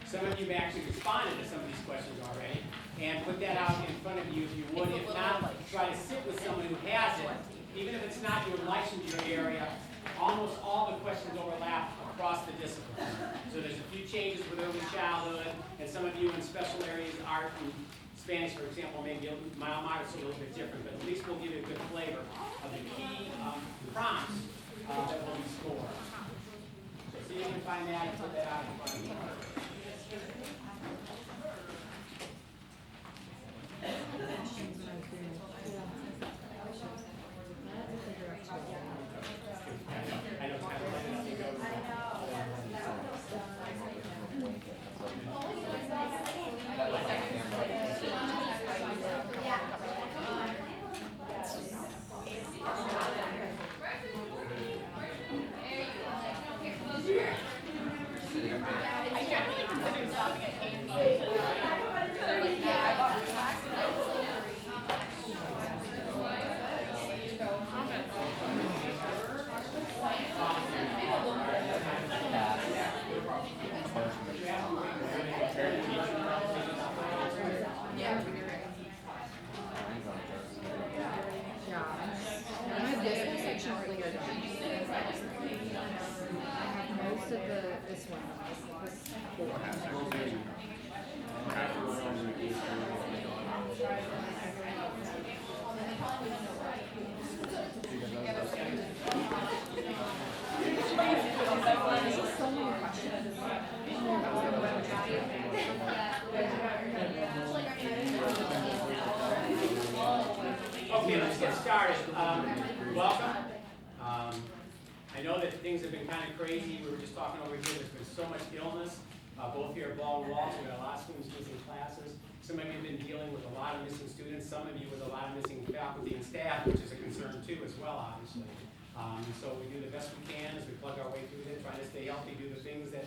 Some of you have actually responded to some of these questions already, and put that out in front of you if you would. If not, try to sit with someone who has it. Even if it's not your licensure area, almost all the questions overlap across the discipline. So there's a few changes with early childhood, and some of you in special areas, art and Spanish, for example, maybe mile markers a little bit different, but at least we'll give you a good flavor of the key prompts that will be scored. So see if you can find that and put that out in front of you. I know it's kind of like this. Most of this one. Okay, let's get started. Welcome. I know that things have been kind of crazy. We were just talking over here. There's been so much illness, both here at Baldwin Walls. We've got a lot of students missing classes. Some of you have been dealing with a lot of missing students. Some of you with a lot of missing faculty and staff, which is a concern too as well, obviously. So we do the best we can as we plug our way through this, trying to stay healthy, do the things that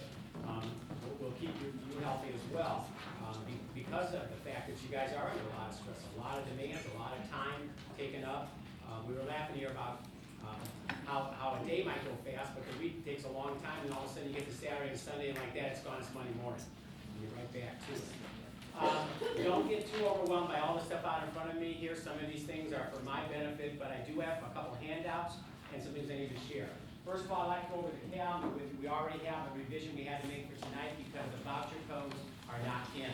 will keep you healthy as well. Because of the fact that you guys are under a lot of stress, a lot of demands, a lot of time taken up. We were laughing here about how a day might go fast, but the week takes a long time, and all of a sudden you get to Saturday and Sunday, and like that, it's gone, it's Monday morning. And you're right back to it. Don't get too overwhelmed by all the stuff out in front of me here. Some of these things are for my benefit, but I do have a couple handouts and some things I need to share. First of all, I'd like to go over the calendar. We already have a revision we had to make for tonight because the voucher codes are not in.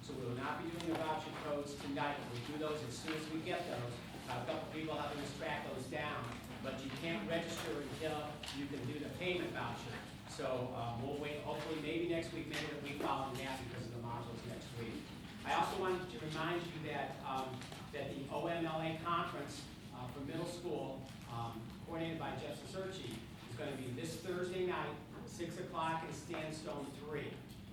So we will not be doing the voucher codes tonight. We'll do those as soon as we get those. A couple people helping us track those down, but you can't register until you can do the payment voucher. So we'll wait, hopefully maybe next week, maybe the week following that because of the modules next week. I also wanted to remind you that that the OMLA conference for middle school, coordinated by Jeff Cicerci, is going to be this Thursday night, 6 o'clock in Sandstone 3.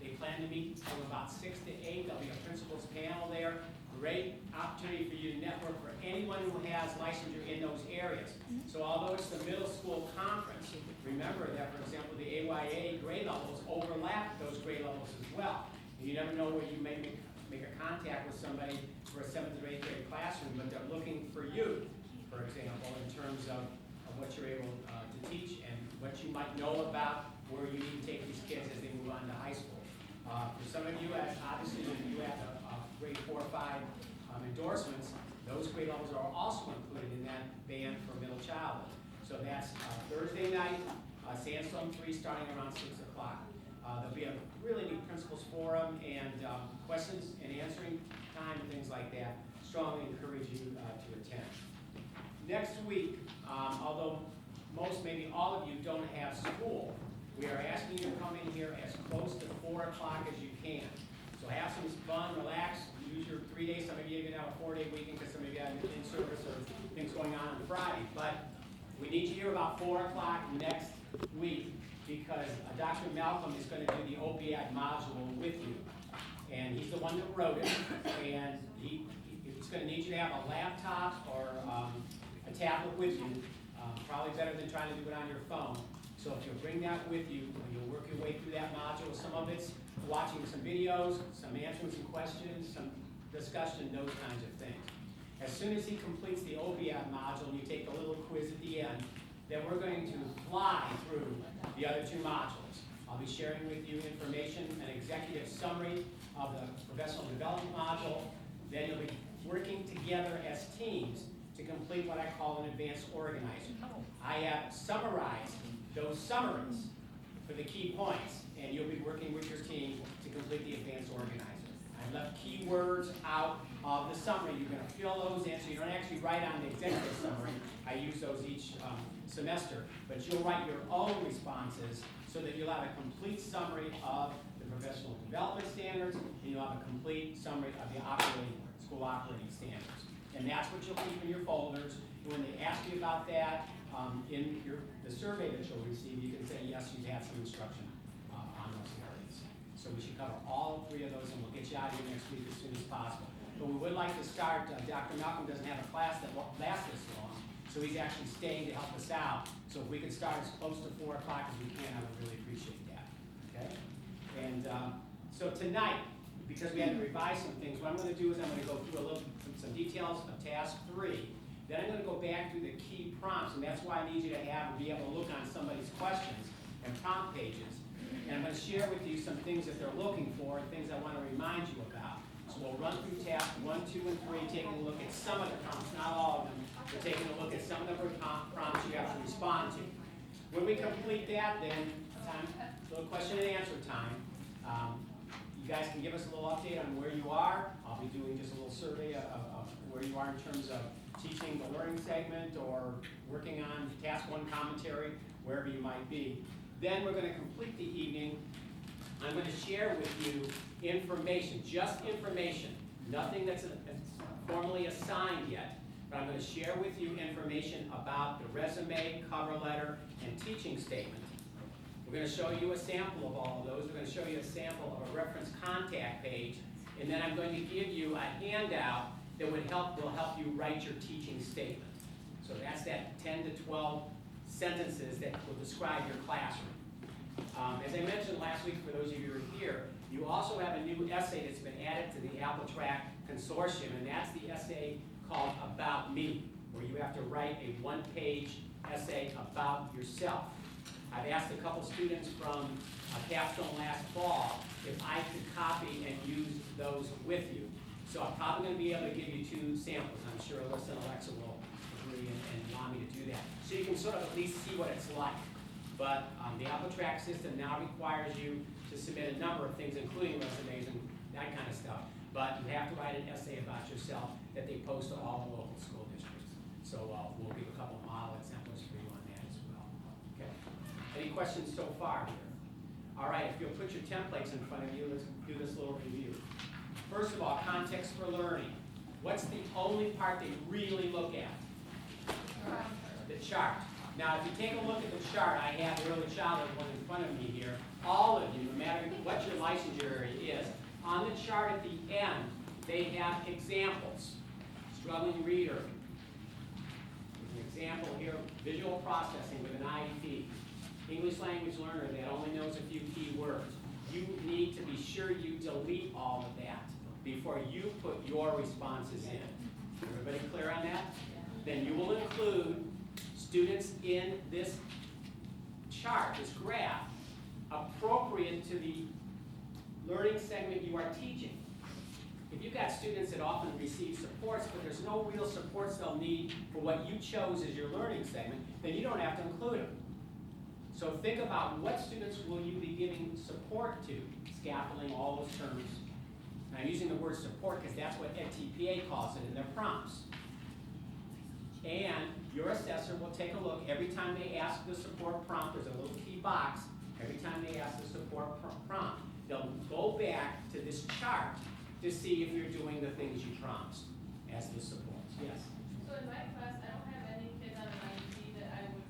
They plan to meet from about 6 to 8. There'll be a principal's panel there. Great opportunity for you to network for anyone who has licensure in those areas. So although it's the middle school conference, remember that, for example, the AYA grade levels overlap those grade levels as well. And you never know where you may make a contact with somebody for a 7th or 8th grade classroom, but they're looking for you, for example, in terms of what you're able to teach and what you might know about where you need to take these kids as they move on to high school. For some of you, as obviously you have grade 4 or 5 endorsements, those grade levels are also included in that band for middle childhood. So that's Thursday night, Sandstone 3 starting around 6 o'clock. There'll be a really neat principals forum and questions and answering time and things like that. Strongly encourage you to attend. Next week, although most, maybe all of you don't have school, we are asking you to come in here as close to 4 o'clock as you can. So have some fun, relax, use your 3 days. Some of you even have a 4-day weekend because some of you have in-service or things going on Friday. But we need you here about 4 o'clock next week because Dr. Malcolm is going to do the OPAD module with you. And he's the one that wrote it. And he's going to need you to have a laptop or a tablet with you. Probably better than trying to do it on your phone. So if you'll bring that with you, you'll work your way through that module. Some of it's watching some videos, some answering some questions, some discussion, those kinds of things. As soon as he completes the OBAD module and you take a little quiz at the end, then we're going to fly through the other 2 modules. I'll be sharing with you information and executive summary of the professional development module. Then you'll be working together as teams to complete what I call an advanced organizer. I have summarized those summaries for the key points, and you'll be working with your team to complete the advanced organizer. I've left keywords out of the summary. You're going to fill those in, so you don't actually write on the executive summary. I use those each semester, but you'll write your own responses so that you'll have a complete summary of the professional development standards, and you'll have a complete summary of the school operating standards. And that's what you'll keep in your folders. When they ask you about that in the survey that you'll receive, you can say, yes, you've had some instruction on those areas. So we should cover all three of those, and we'll get you out of here next week as soon as possible. But we would like to start, Dr. Malcolm doesn't have a class that lasts this long, so he's actually staying to help us out. So if we could start as close to 4 o'clock as we can, I would really appreciate that, okay? And so tonight, because we had to revise some things, what I'm going to do is I'm going to go through some details of task 3. Then I'm going to go back through the key prompts, and that's why I need you to have and be able to look on somebody's questions and prompt pages. And I'm going to share with you some things that they're looking for and things I want to remind you about. So we'll run through task 1, 2, and 3, taking a look at some of the prompts, not all of them. We're taking a look at some of the prompts you have to respond to. When we complete that, then a little question and answer time. You guys can give us a little update on where you are. I'll be doing just a little survey of where you are in terms of teaching the learning segment or working on task 1 commentary, wherever you might be. Then we're going to complete the evening. I'm going to share with you information, just information, nothing that's formally assigned yet, but I'm going to share with you information about the resume, cover letter, and teaching statement. We're going to show you a sample of all of those. We're going to show you a sample of a reference contact page, and then I'm going to give you a handout that will help you write your teaching statement. So that's that 10 to 12 sentences that will describe your classroom. As I mentioned last week, for those of you who are here, you also have a new essay that's been added to the Apple Track Consortium, and that's the essay called About Me, where you have to write a 1-page essay about yourself. I've asked a couple students from Capstone last fall if I could copy and use those with you. So I'm probably going to be able to give you 2 samples. I'm sure Alyssa and Alexa will agree and allow me to do that. So you can sort of at least see what it's like. But the Apple Track system now requires you to submit a number of things, including resumes and that kind of stuff. But you have to write an essay about yourself that they post to all the local school districts. So we'll give a couple of model examples for you on that as well. Okay. Any questions so far here? All right, if you'll put your templates in front of you, let's do this little review. First of all, context for learning. What's the only part they really look at? The chart. Now, if you take a look at the chart, I have the early childhood one in front of me here. All of you, no matter what your licensure area is, on the chart at the end, they have examples. Struggling reader. There's an example here, visual processing with an IEP. English language learner that only knows a few key words. You need to be sure you delete all of that before you put your responses in. Everybody clear on that? Then you will include students in this chart, this graph, appropriate to the learning segment you are teaching. If you've got students that often receive supports, but there's no real supports they'll need for what you chose as your learning segment, then you don't have to include them. So think about what students will you be giving support to, scaffolding, all those terms. And I'm using the word support because that's what EDTPA calls it in their prompts. And your assessor will take a look every time they ask the support prompt. There's a little key box. Every time they ask the support prompt, they'll go back to this chart to see if you're doing the things you promised as the supports. Yes? So in my class, I don't have any kids on an IEP that I would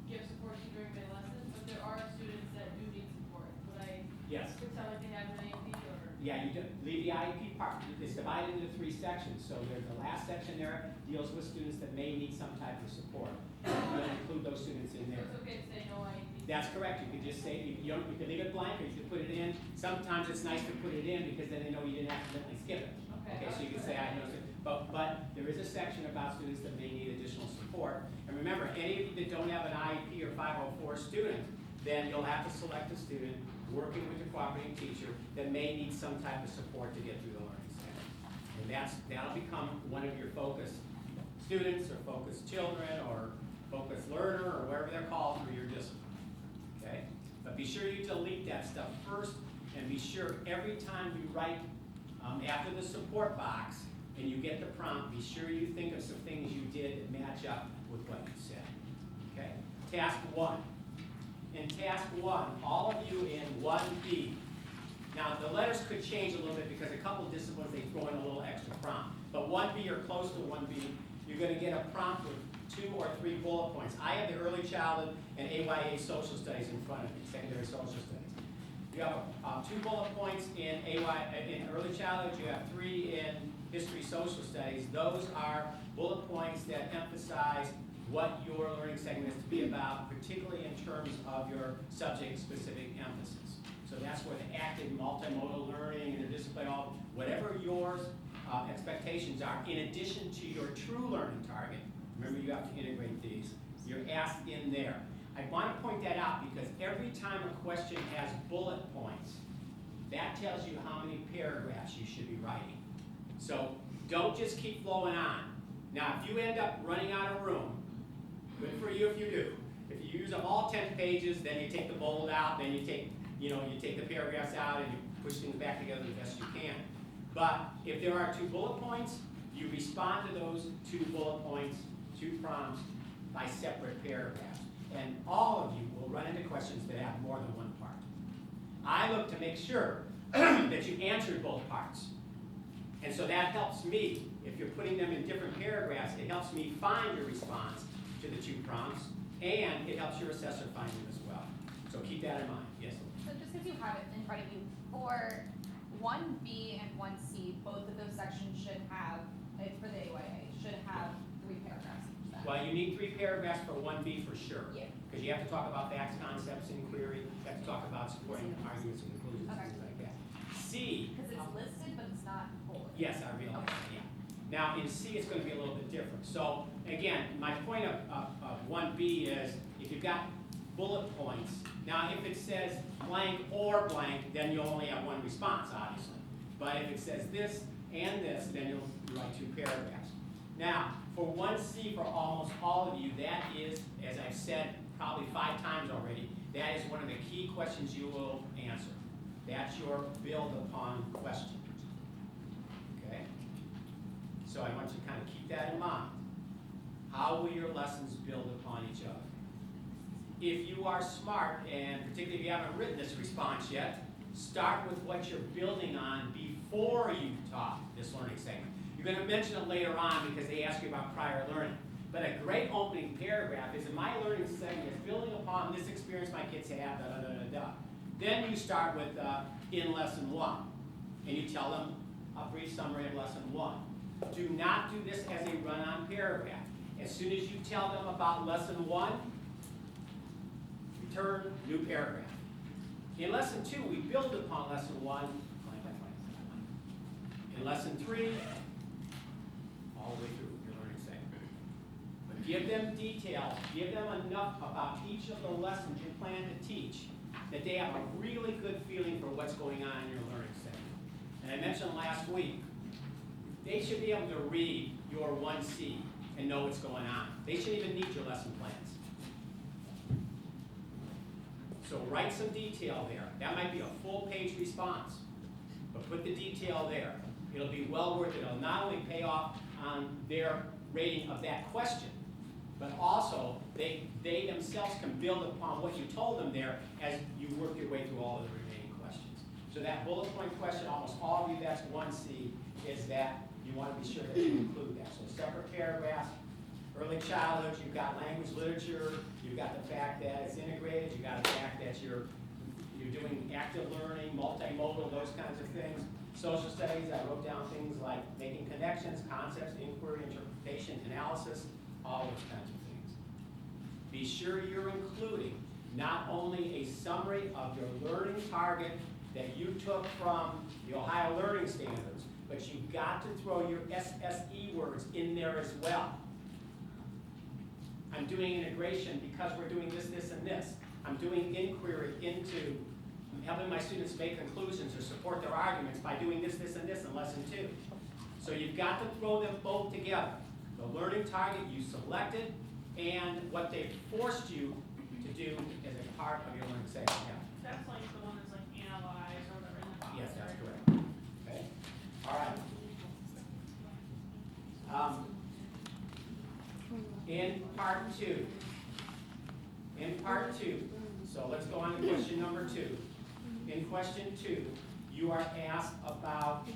give support to during my lessons, but there are students that do need support. Would I Yes. pretend like they have an IEP or? Yeah, you do. Leave the IEP part. It's divided into 3 sections. So there's the last section there deals with students that may need some type of support. You're going to include those students in So there. it's okay to say no IEP? That's correct. You could just say, you could leave it blank or you could put it in. Sometimes it's nice to put it in because then they know you didn't accidentally skip it. Okay, so you can say, I know. But there is a section about students that may need additional support. And remember, any of you that don't have an IEP or 504 student, then you'll have to select a student working with your cooperating teacher that may need some type of support to get through the learning segment. And that'll become one of your focus students or focus children or focus learner or whatever they're called for your discipline. Okay? But be sure you delete that stuff first, and be sure every time you write after the support box and you get the prompt, be sure you think of some things you did that match up with what you said. Okay? Task 1. In task 1, all of you in 1B. Now the letters could change a little bit because a couple of disciplines they throw in a little extra prompt. But 1B or close to 1B, you're going to get a prompt with 2 or 3 bullet points. I have the early childhood and AYA social studies in front of me, secondary social studies. You have 2 bullet points in early childhood. You have 3 in history social studies. Those are bullet points that emphasize what your learning segment is to be about, particularly in terms of your subject-specific emphasis. So that's where the active multimodal learning, interdisciplinary, whatever your expectations are, in addition to your true learning target. Remember, you have to integrate these. You're asked in there. I want to point that out because every time a question has bullet points, that tells you how many paragraphs you should be writing. So don't just keep flowing on. Now, if you end up running out of room, good for you if you do. If you use up all 10 pages, then you take the bold out, then you take the paragraphs out and you push things back together the best you can. But if there are 2 bullet points, you respond to those 2 bullet points, 2 prompts, by separate paragraphs. And all of you will run into questions that have more than one part. I look to make sure that you answered both parts. And so that helps me. If you're putting them in different paragraphs, it helps me find your response to the 2 prompts, and it helps your assessor find them as well. So keep that in mind. Yes? So just because you have it in front of you, for 1B and 1C, both of those sections should have, for the AYA, should have 3 paragraphs each then. Well, you need 3 paragraphs for 1B for sure. Yeah. Because you have to talk about facts, concepts, inquiry. You have to talk about supporting arguments and conclusions, Okay. things like that. C. Because it's listed, but it's not bulleted. Yes, I realize that, yeah. Now, in C, it's going to be a little bit different. So, again, my point of 1B is if you've got bullet points, now if it says blank or blank, then you'll only have 1 response, obviously. But if it says this and this, then you'll write 2 paragraphs. Now, for 1C, for almost all of you, that is, as I've said probably 5 times already, that is one of the key questions you will answer. That's your build upon question. Okay? So I want you to kind of keep that in mind. How will your lessons build upon each other? If you are smart, and particularly if you haven't written this response yet, start with what you're building on before you taught this learning segment. You're going to mention it later on because they ask you about prior learning. But a great opening paragraph is, in my learning segment is building upon this experience my kids have, da, da, da, da, da. Then you start with in lesson 1, and you tell them a brief summary of lesson 1. Do not do this as a run-on paragraph. As soon as you tell them about lesson 1, return new paragraph. In lesson 2, we build upon lesson 1. In lesson 3, all the way through your learning segment. But give them details, give them enough about each of the lessons you plan to teach that they have a really good feeling for what's going on in your learning segment. And I mentioned last week, they should be able to read your 1C and know what's going on. They shouldn't even need your lesson plans. So write some detail there. That might be a full page response, but put the detail there. It'll be well worth it. It'll not only pay off on their rating of that question, but also they themselves can build upon what you told them there as you work your way through all of the remaining questions. So that bullet point question, almost all of you, that's 1C, is that you want to be sure that you include that. So separate paragraphs, early childhood, you've got language literature, you've got the fact that it's integrated, you've got the fact that you're doing active learning, multimodal, those kinds of things. Social studies, I wrote down things like making connections, concepts, inquiry, interpretation, analysis, all those kinds of things. Be sure you're including not only a summary of your learning target that you took from the Ohio Learning Standards, but you've got to throw your SSE words in there as well. I'm doing integration because we're doing this, this, and this. I'm doing inquiry into helping my students make conclusions or support their arguments by doing this, this, and this in lesson 2. So you've got to throw them both together. The learning target you selected and what they forced you to do as a part of your learning segment. Yeah. That's like the one that's like analyze or whatever in the box. Yes, that's right? correct. Okay. All right. In part two, so let's go on to question number 2. In question 2, you are asked about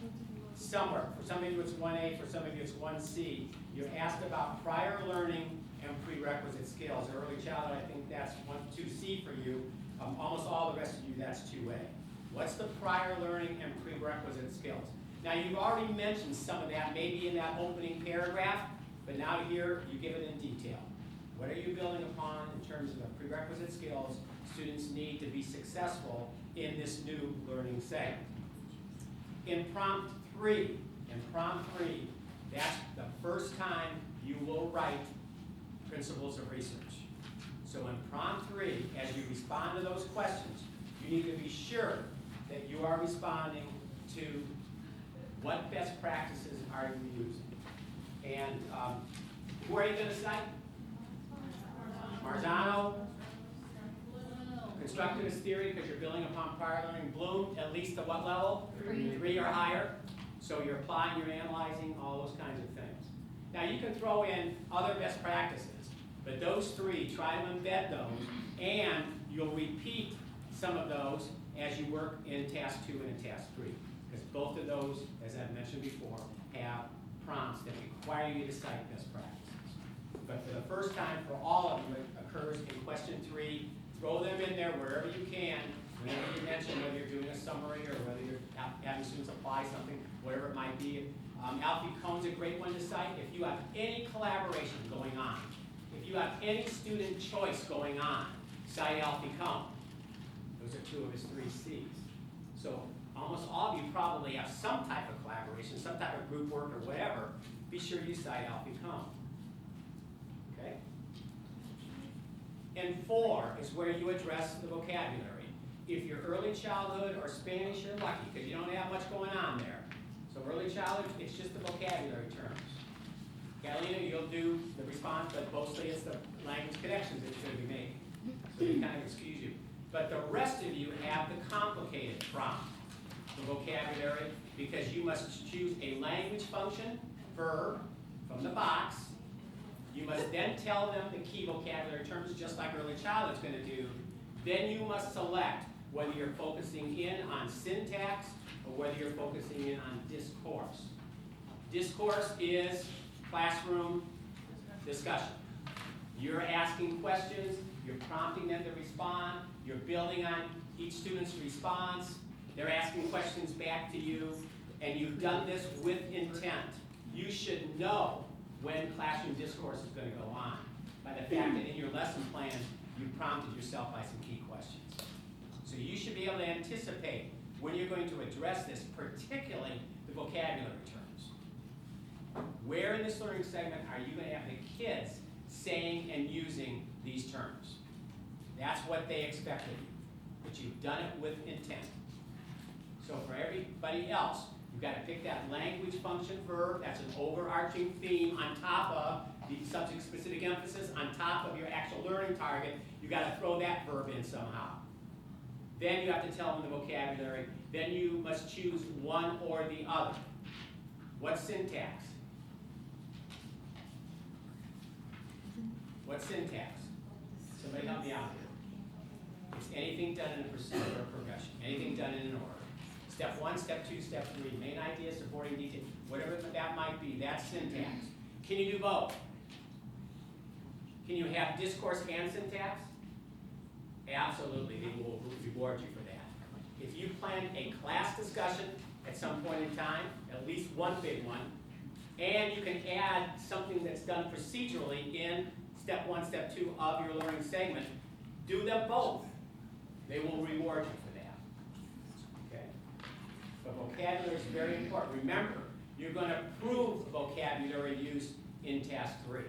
somewhere. For some of you it's 1A, for some of you it's 1C. You're asked about prior learning and prerequisite skills. Early childhood, I think that's 2C for you. Almost all the rest of you, that's 2A. What's the prior learning and prerequisite skills? Now, you've already mentioned some of that, maybe in that opening paragraph, but now here you give it in detail. What are you building upon in terms of the prerequisite skills students need to be successful in this new learning segment? In prompt 3, that's the first time you will write principles of research. So in prompt 3, as you respond to those questions, you need to be sure that you are responding to what best practices are you using. And who are you going to cite? Marzano, constructivist theory, because you're building upon prior learning. Bloom, at least at what level? 3 or higher. So you're applying, you're analyzing, all those kinds of things. Now you can throw in other best practices, but those 3, try to embed those, and you'll repeat some of those as you work in task 2 and in task 3. Because both of those, as I've mentioned before, have prompts that require you to cite best practices. But for the first time for all of you, it occurs in question 3. Throw them in there wherever you can, whenever you mention, whether you're doing a summary or whether you're having students apply something, whatever it might be. Alfie Cohn's a great one to cite. If you have any collaboration going on, if you have any student choice going on, cite Alfie Cohn. Those are 2 of his 3 C's. So almost all of you probably have some type of collaboration, some type of group work or whatever. Be sure you cite Alfie Cohn. Okay? And 4 is where you address the vocabulary. If you're early childhood or Spanish, you're lucky because you don't have much going on there. So early childhood, it's just the vocabulary terms. Catalina, you'll do the response, but mostly it's the language connections that you're going to be making. So we kind of excuse you. But the rest of you have the complicated prompt, the vocabulary, because you must choose a language function, verb, from the box. You must then tell them the key vocabulary terms, just like early childhood's going to do. Then you must select whether you're focusing in on syntax or whether you're focusing in on discourse. Discourse is classroom discussion. You're asking questions, you're prompting them to respond, you're building on each student's response, they're asking questions back to you, and you've done this with intent. You should know when classroom discourse is going to go on by the fact that in your lesson plan, you prompted yourself by some key questions. So you should be able to anticipate when you're going to address this, particularly the vocabulary terms. Where in this learning segment are you going to have the kids saying and using these terms? That's what they expect of you, but you've done it with intent. So for everybody else, you've got to pick that language function verb, that's an overarching theme on top of the subject-specific emphasis, on top of your actual learning target. You've got to throw that verb in somehow. Then you have to tell them the vocabulary. Then you must choose one or the other. What's syntax? What's syntax? Somebody help me out here. It's anything done in a procedure or progression. Anything done in an order. Step 1, step 2, step 3. Main idea, supporting detail. Whatever that might be, that's syntax. Can you do both? Can you have discourse and syntax? Absolutely, they will reward you for that. If you plan a class discussion at some point in time, at least one big one, and you can add something that's done procedurally in step 1, step 2 of your learning segment, do them both. They will reward you for that. Okay? But vocabulary is very important. Remember, you're going to prove vocabulary use in task 3.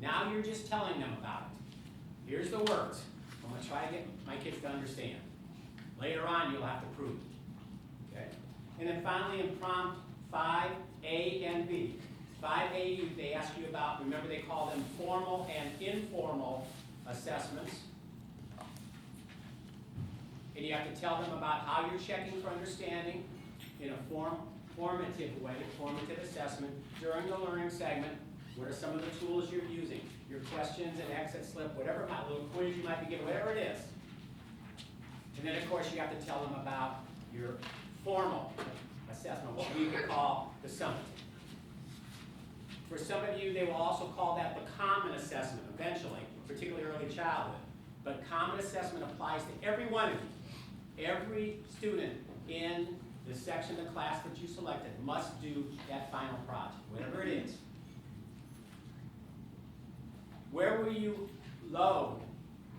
Now you're just telling them about it. Here's the words. I'm going to try to get my kids to understand. Later on, you'll have to prove it. Okay? And then finally, in prompt 5A and B. 5A, they ask you about, remember they call them formal and informal assessments. And you have to tell them about how you're checking for understanding in a formative way, formative assessment during the learning segment. What are some of the tools you're using? Your questions and exit slip, whatever little quiz you might be given, whatever it is. And then, of course, you have to tell them about your formal assessment, what we would call the summative. For some of you, they will also call that the common assessment eventually, particularly early childhood. But common assessment applies to every one of you. Every student in the section of the class that you selected must do that final project, whatever it is. Where will you load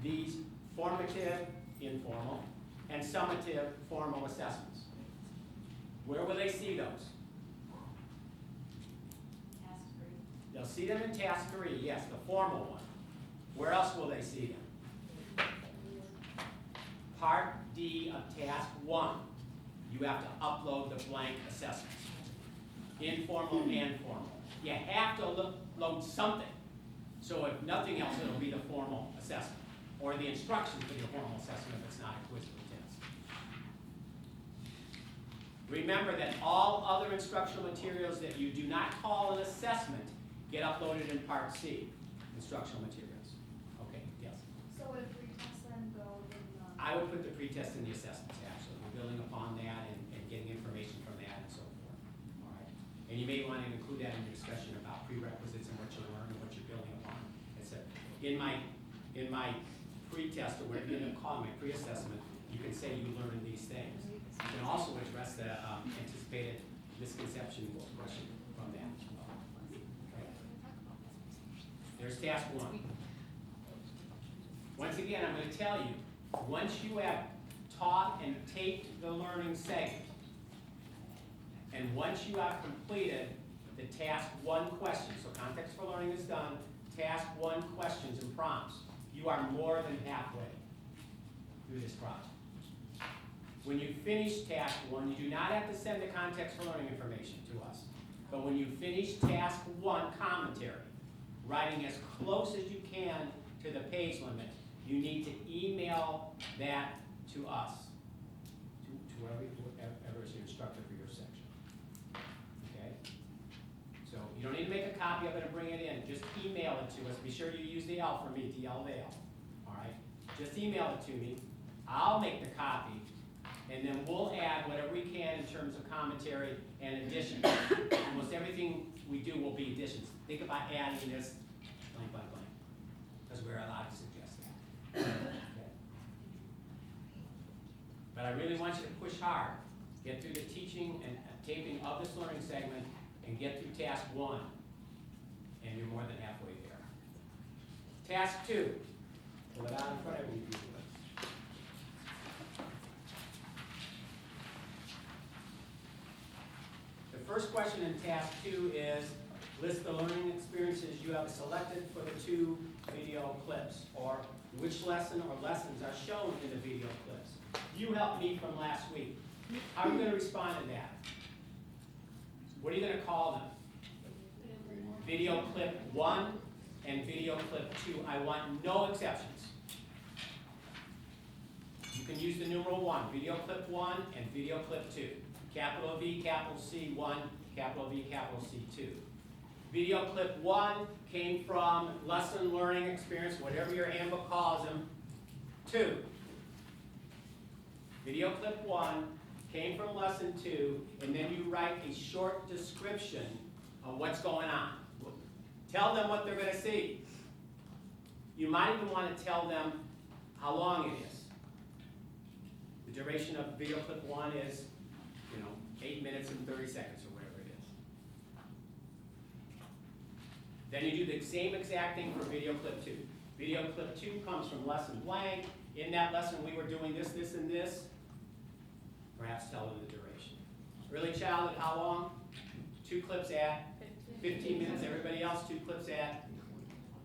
these formative, informal, and summative, formal assessments? Where will they see those? Task 3. They'll see them in task 3, yes, the formal one. Where else will they see them? Part D of task 1. You have to upload the blank assessments. Informal and formal. You have to load something. So if nothing else, it'll be the formal assessment, or the instructions for the formal assessment if it's not a quiz or test. Remember that all other instructional materials that you do not call an assessment get uploaded in Part C, instructional materials. Okay, yes? So would a pretest then go in the? I would put the pretest in the assessments, actually. We're building upon that and getting information from that and so forth. All right. And you may want to include that in your discussion about prerequisites and what you learn and what you're building upon. It's in my pretest, or whatever you end up calling my pre-assessment, you can say you learned these things. You can also address the anticipated misconception question from that. Okay. There's task 1. Once again, I'm going to tell you, once you have taught and taped the learning segment, and once you have completed the task 1 question, so context for learning is done, task 1 questions and prompts, you are more than halfway through this project. When you finish task 1, you do not have to send the context for learning information to us. But when you finish task 1 commentary, writing as close as you can to the page limit, you need to email that to us, to whoever is your instructor for your section. Okay? So you don't need to make a copy of it and bring it in. Just email it to us. Be sure you use the L for me, DLVAL. All right? Just email it to me. I'll make the copy, and then we'll add whatever we can in terms of commentary and additions. Almost everything we do will be additions. Think about adding this blank, blank, blank, because we're allowed to suggest that. Okay. But I really want you to push hard. Get through the teaching and taping of this learning segment and get through task 1, and you're more than halfway there. Task 2. Pull it out in front of you. The first question in task 2 is, list the learning experiences you have selected for the 2 video clips, or which lesson or lessons are shown in the video clips. You helped me from last week. How are you going to respond to that? What are you going to call them? Video clip 1 and video clip 2. I want no exceptions. You can use the numeral 1, video clip 1 and video clip 2. Capital V, capital C 1, capital V, capital C 2. Video clip 1 came from lesson learning experience, whatever your handbook calls them, 2. Video clip 1 came from lesson 2, and then you write a short description of what's going on. Tell them what they're going to see. You might even want to tell them how long it is. The duration of video clip 1 is 8 minutes and 30 seconds or whatever it is. Then you do the same exact thing for video clip 2. Video clip 2 comes from lesson blank. In that lesson we were doing this, this, and this. Perhaps tell them the duration. Early childhood, how long? 2 clips at 15 minutes. Everybody else, 2 clips at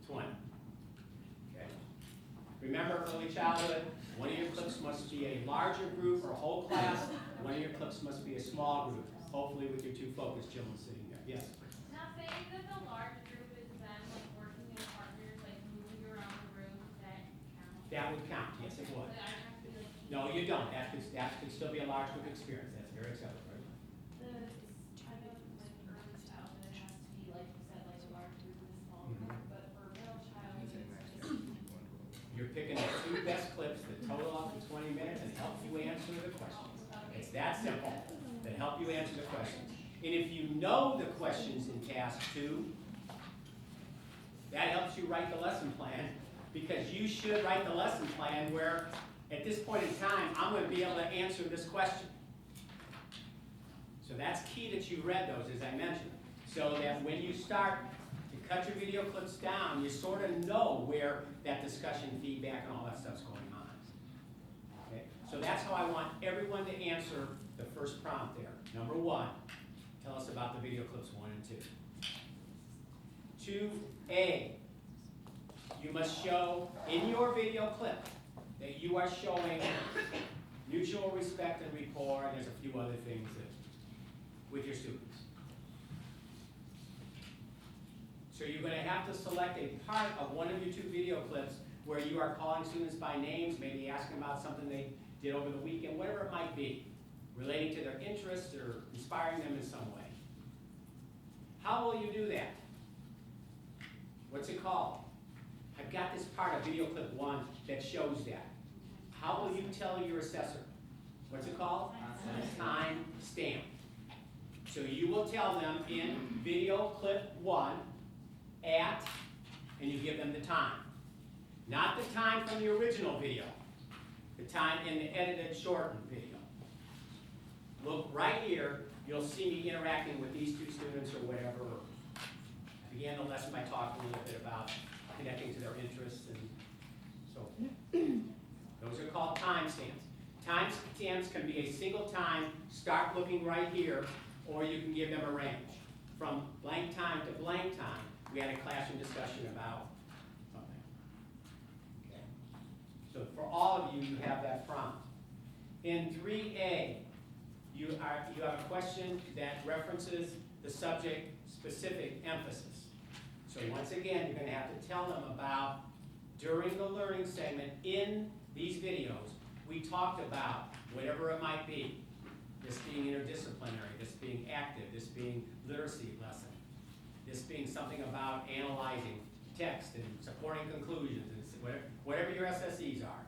20. Okay. Remember early childhood, one of your clips must be a larger group or a whole class, one of your clips must be a small group, hopefully with your two focus children sitting there. Yes? Now saying that the large group is them like working in partners, like moving around the room, that counts? That would count, yes it would. But I have to like. No, you don't, that could still be a large group experience, that's very acceptable, right? I know like early childhood, it has to be like you said, like a large group and a small group, Mhm. but for middle child, it's just. You're picking the two best clips that total up to 20 minutes and help you answer the questions. It's that simple, that help you answer the questions. And if you know the questions in task 2, that helps you write the lesson plan, because you should write the lesson plan where, at this point in time, I'm going to be able to answer this question. So that's key that you read those, as I mentioned, so that when you start to cut your video clips down, you sort of know where that discussion, feedback, and all that stuff's going on. Okay? So that's how I want everyone to answer the first prompt there. Number 1, tell us about the video clips 1 and 2. 2A, you must show in your video clip that you are showing mutual respect and rapport, and there's a few other things that, with your students. So you're going to have to select a part of one of your 2 video clips where you are calling students by names, maybe asking about something they did over the weekend, whatever it might be, relating to their interests or inspiring them in some way. How will you do that? What's it called? I've got this part of video clip 1 that shows that. How will you tell your assessor? What's it called? Time stamp. So you will tell them in video clip 1 at, and you give them the time. Not the time from the original video, the time in the edited, shortened video. Look right here, you'll see me interacting with these 2 students or whatever. I began the lesson by talking a little bit about connecting to their interests and so forth. Those are called timestamps. Timestamps can be a single time, start looking right here, or you can give them a range. From blank time to blank time, we had a classroom discussion about something. Okay. So for all of you, you have that prompt. In 3A, you have a question that references the subject-specific emphasis. So once again, you're going to have to tell them about, during the learning segment in these videos, we talked about whatever it might be. This being interdisciplinary, this being active, this being literacy lesson, this being something about analyzing text and supporting conclusions, and whatever your SSEs are.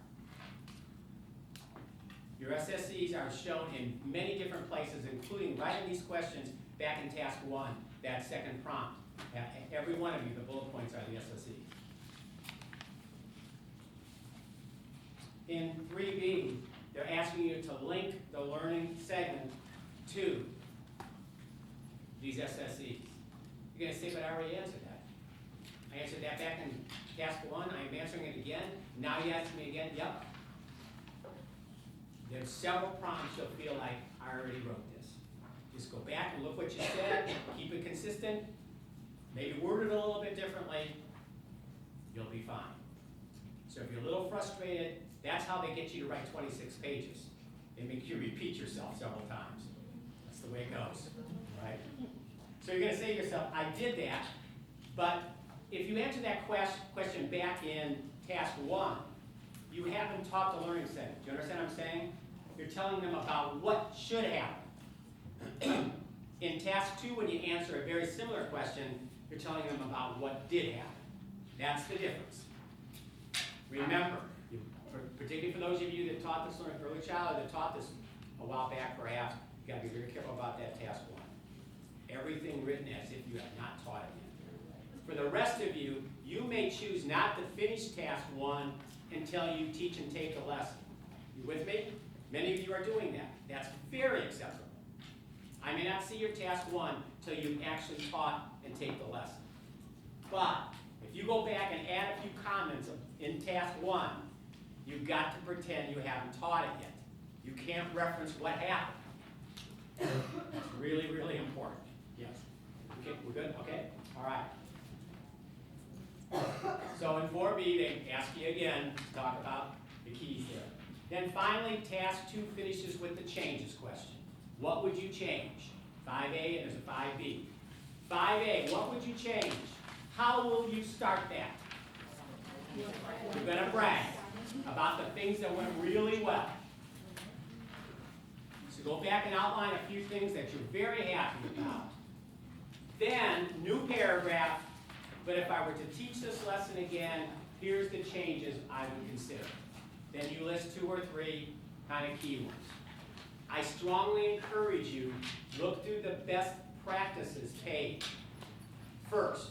Your SSEs are shown in many different places, including right in these questions back in task 1, that second prompt. Every one of you, the bullet points are the SSEs. In 3B, they're asking you to link the learning segment to these SSEs. You're going to say, but I already answered that. I answered that back in task 1. I'm answering it again. Now you ask me again. Yep. There's several prompts you'll feel like I already wrote this. Just go back and look what you said. Keep it consistent. Maybe word it a little bit differently. You'll be fine. So if you're a little frustrated, that's how they get you to write 26 pages. They make you repeat yourself several times. That's the way it goes, right? So you're going to say to yourself, I did that, but if you answer that question back in task 1, you haven't taught the learning segment. Do you understand what I'm saying? You're telling them about what should happen. In task 2, when you answer a very similar question, you're telling them about what did happen. That's the difference. Remember, particularly for those of you that taught this learning early childhood, that taught this a while back perhaps, you got to be very careful about that task 1. Everything written as if you have not taught it yet. For the rest of you, you may choose not to finish task 1 until you teach and take the lesson. You with me? Many of you are doing that. That's very acceptable. I may not see your task 1 until you've actually taught and take the lesson. But if you go back and add a few comments in task 1, you've got to pretend you haven't taught it yet. You can't reference what happened. That's really, really important. Yes. Okay, we're good? Okay? All right. So in 4B, they ask you again to talk about the keys there. Then finally, task 2 finishes with the changes question. What would you change? 5A and there's a 5B. 5A, what would you change? How will you start that? You're going to brag about the things that went really well. So go back and outline a few things that you're very happy about. Then, new paragraph, but if I were to teach this lesson again, here's the changes I would consider. Then you list 2 or 3 kind of key ones. I strongly encourage you, look through the best practices page first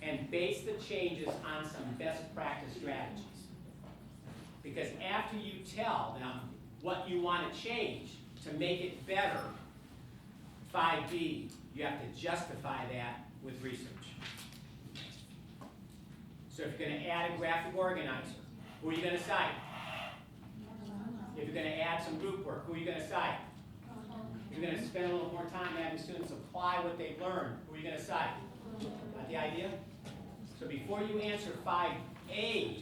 and base the changes on some best practice strategies. Because after you tell them what you want to change to make it better, 5B, you have to justify that with research. So if you're going to add a graphic organizer, who are you going to cite? If you're going to add some group work, who are you going to cite? If you're going to spend a little more time having students apply what they've learned, who are you going to cite? Got the idea? So before you answer 5A,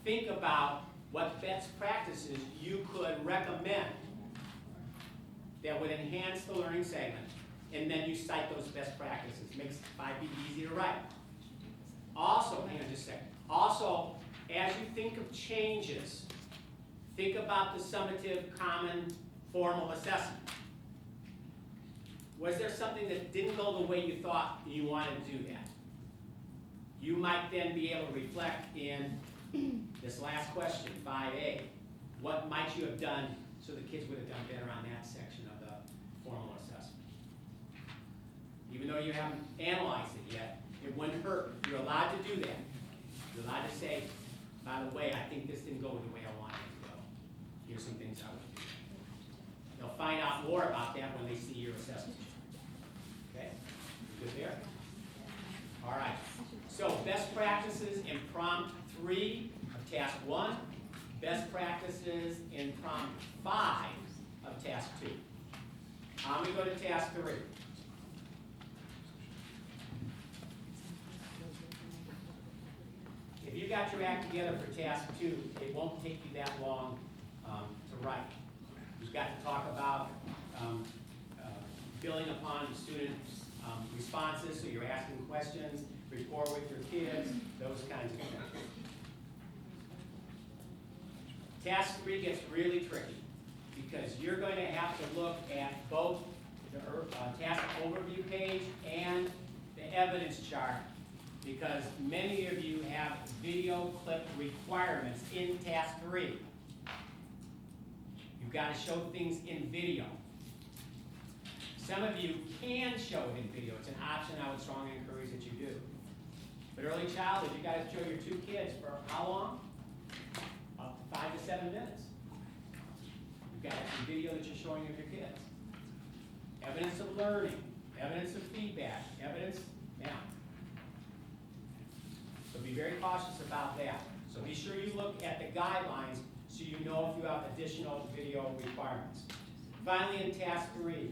think about what best practices you could recommend that would enhance the learning segment, and then you cite those best practices. Makes 5B easy to write. Also, hang on just a second. Also, as you think of changes, think about the summative common formal assessment. Was there something that didn't go the way you thought you wanted to do that? You might then be able to reflect in this last question, 5A. What might you have done so the kids would have done better on that section of the formal assessment? Even though you haven't analyzed it yet, it wouldn't hurt. You're allowed to do that. You're allowed to say, by the way, I think this didn't go the way I wanted it to go. Here's some things I would do. They'll find out more about that when they see your assessment. Okay? You good there? All right. So, best practices in prompt 3 of task 1. Best practices in prompt 5 of task 2. I'm going to go to task 3. If you got your act together for task 2, it won't take you that long to write. You've got to talk about building upon the students' responses, so you're asking questions, rapport with your kids, those kinds of things. Task 3 gets really tricky because you're going to have to look at both the task overview page and the evidence chart, because many of you have video clip requirements in task 3. You've got to show things in video. Some of you can show it in video. It's an option I would strongly encourage that you do. But early childhood, you got to show your 2 kids for how long? Up to 5 to 7 minutes. You've got some video that you're showing of your kids. Evidence of learning, evidence of feedback, evidence, now. So be very cautious about that. So be sure you look at the guidelines so you know if you have additional video requirements. Finally, in task 3.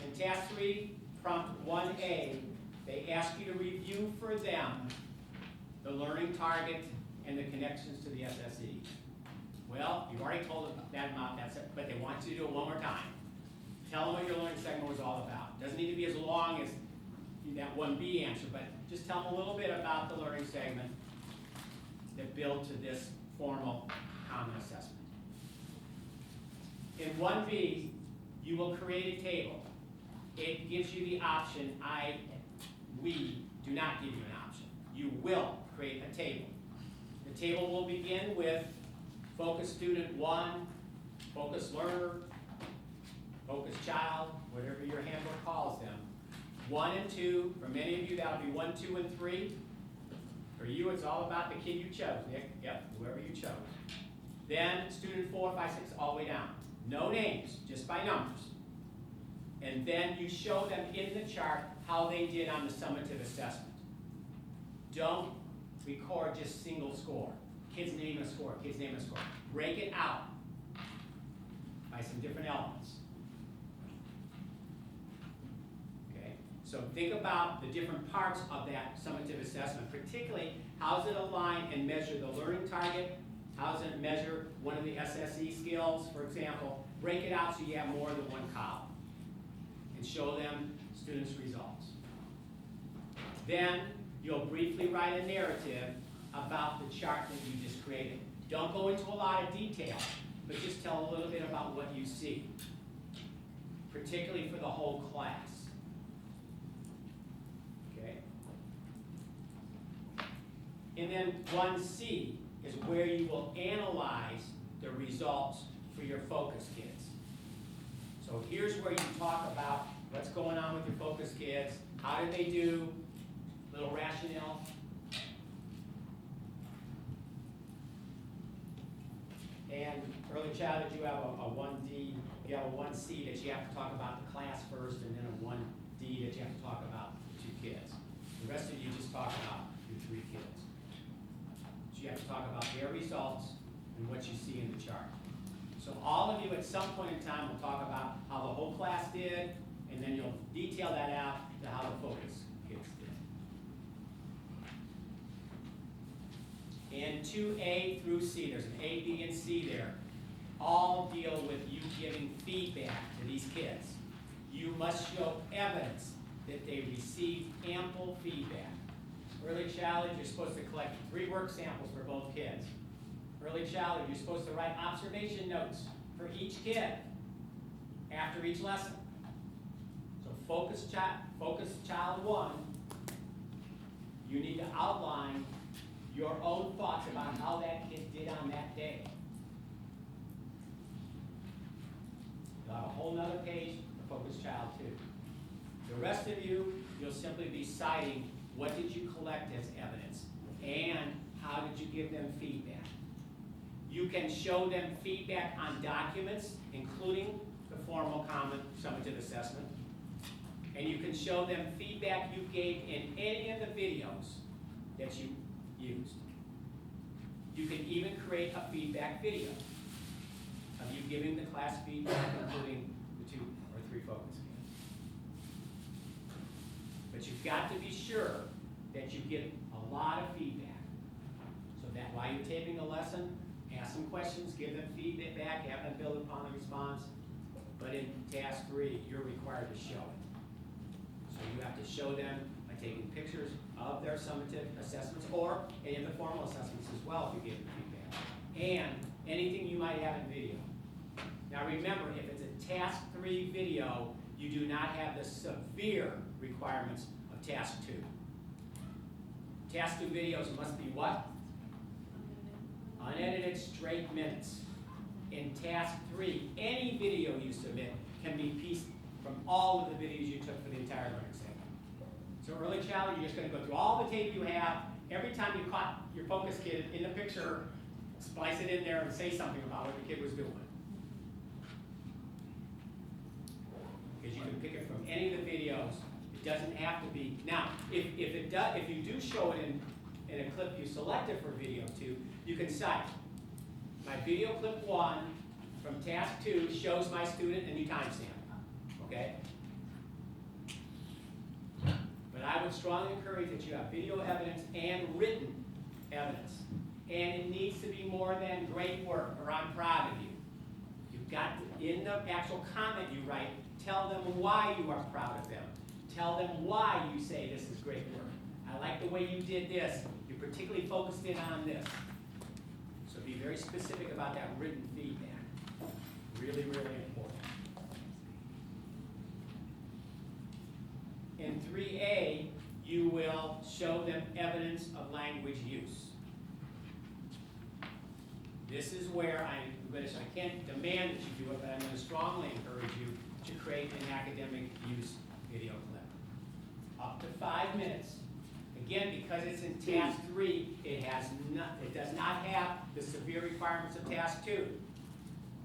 In task 3, prompt 1A, they ask you to review for them the learning target and the connections to the SSE. Well, you've already told them that amount, that's it, but they want you to do it one more time. Tell them what your learning segment was all about. Doesn't need to be as long as that 1B answer, but just tell them a little bit about the learning segment that built to this formal common assessment. In 1B, you will create a table. It gives you the option. We do not give you an option. You will create a table. The table will begin with focus student 1, focus learner, focus child, whatever your handbook calls them. 1 and 2, for many of you that'll be 1, 2, and 3. For you, it's all about the kid you chose, Nick. Yep, whoever you chose. Then student 4, 5, 6, all the way down. No names, just by numbers. And then you show them in the chart how they did on the summative assessment. Don't record just single score. Kids name a score, kids name a score. Break it out by some different elements. Okay? So think about the different parts of that summative assessment, particularly how does it align and measure the learning target? How does it measure one of the SSE skills, for example? Break it out so you have more than one column and show them students' results. Then you'll briefly write a narrative about the chart that you just created. Don't go into a lot of detail, but just tell a little bit about what you see, particularly for the whole class. Okay? And then 1C is where you will analyze the results for your focus kids. So here's where you talk about what's going on with your focus kids, how did they do, little rationale. And early childhood, you have a 1D, you have a 1C that you have to talk about the class first, and then a 1D that you have to talk about the 2 kids. The rest of you just talk about your 3 kids. So you have to talk about their results and what you see in the chart. So all of you at some point in time will talk about how the whole class did, and then you'll detail that out to how the focus kids did. And 2A through C, there's an A, B, and C there, all deal with you giving feedback to these kids. You must show evidence that they received ample feedback. Early childhood, you're supposed to collect 3 work samples for both kids. Early childhood, you're supposed to write observation notes for each kid after each lesson. So focus child 1, you need to outline your own thoughts about how that kid did on that day. Got a whole nother page for focus child 2. The rest of you, you'll simply be citing what did you collect as evidence and how did you give them feedback. You can show them feedback on documents, including the formal common summative assessment. And you can show them feedback you gave in any of the videos that you used. You can even create a feedback video of you giving the class feedback, including the 2 or 3 focus kids. But you've got to be sure that you get a lot of feedback, so that while you're taping a lesson, ask them questions, give them feedback, have them build upon the response. But in task 3, you're required to show it. So you have to show them by taking pictures of their summative assessments or any of the formal assessments as well if you give them feedback. And anything you might have in video. Now remember, if it's a task 3 video, you do not have the severe requirements of task 2. Task 2 videos must be what? Unedited straight minutes. In task 3, any video you submit can be pieced from all of the videos you took for the entire learning segment. So early childhood, you're just going to go through all the tape you have. Every time you caught your focus kid in the picture, splice it in there and say something about what the kid was doing. Because you can pick it from any of the videos. It doesn't have to be. Now, if you do show it in a clip you selected for video 2, you can cite. My video clip 1 from task 2 shows my student and you timestamp. Okay? But I would strongly encourage that you have video evidence and written evidence. And it needs to be more than great work or I'm proud of you. You've got to, in the actual comment you write, tell them why you are proud of them. Tell them why you say this is great work. I like the way you did this. You particularly focused in on this. So be very specific about that written feedback. Really, really important. In 3A, you will show them evidence of language use. This is where I can't demand that you do it, but I'm going to strongly encourage you to create an academic use video clip. Up to 5 minutes. Again, because it's in task 3, it does not have the severe requirements of task 2.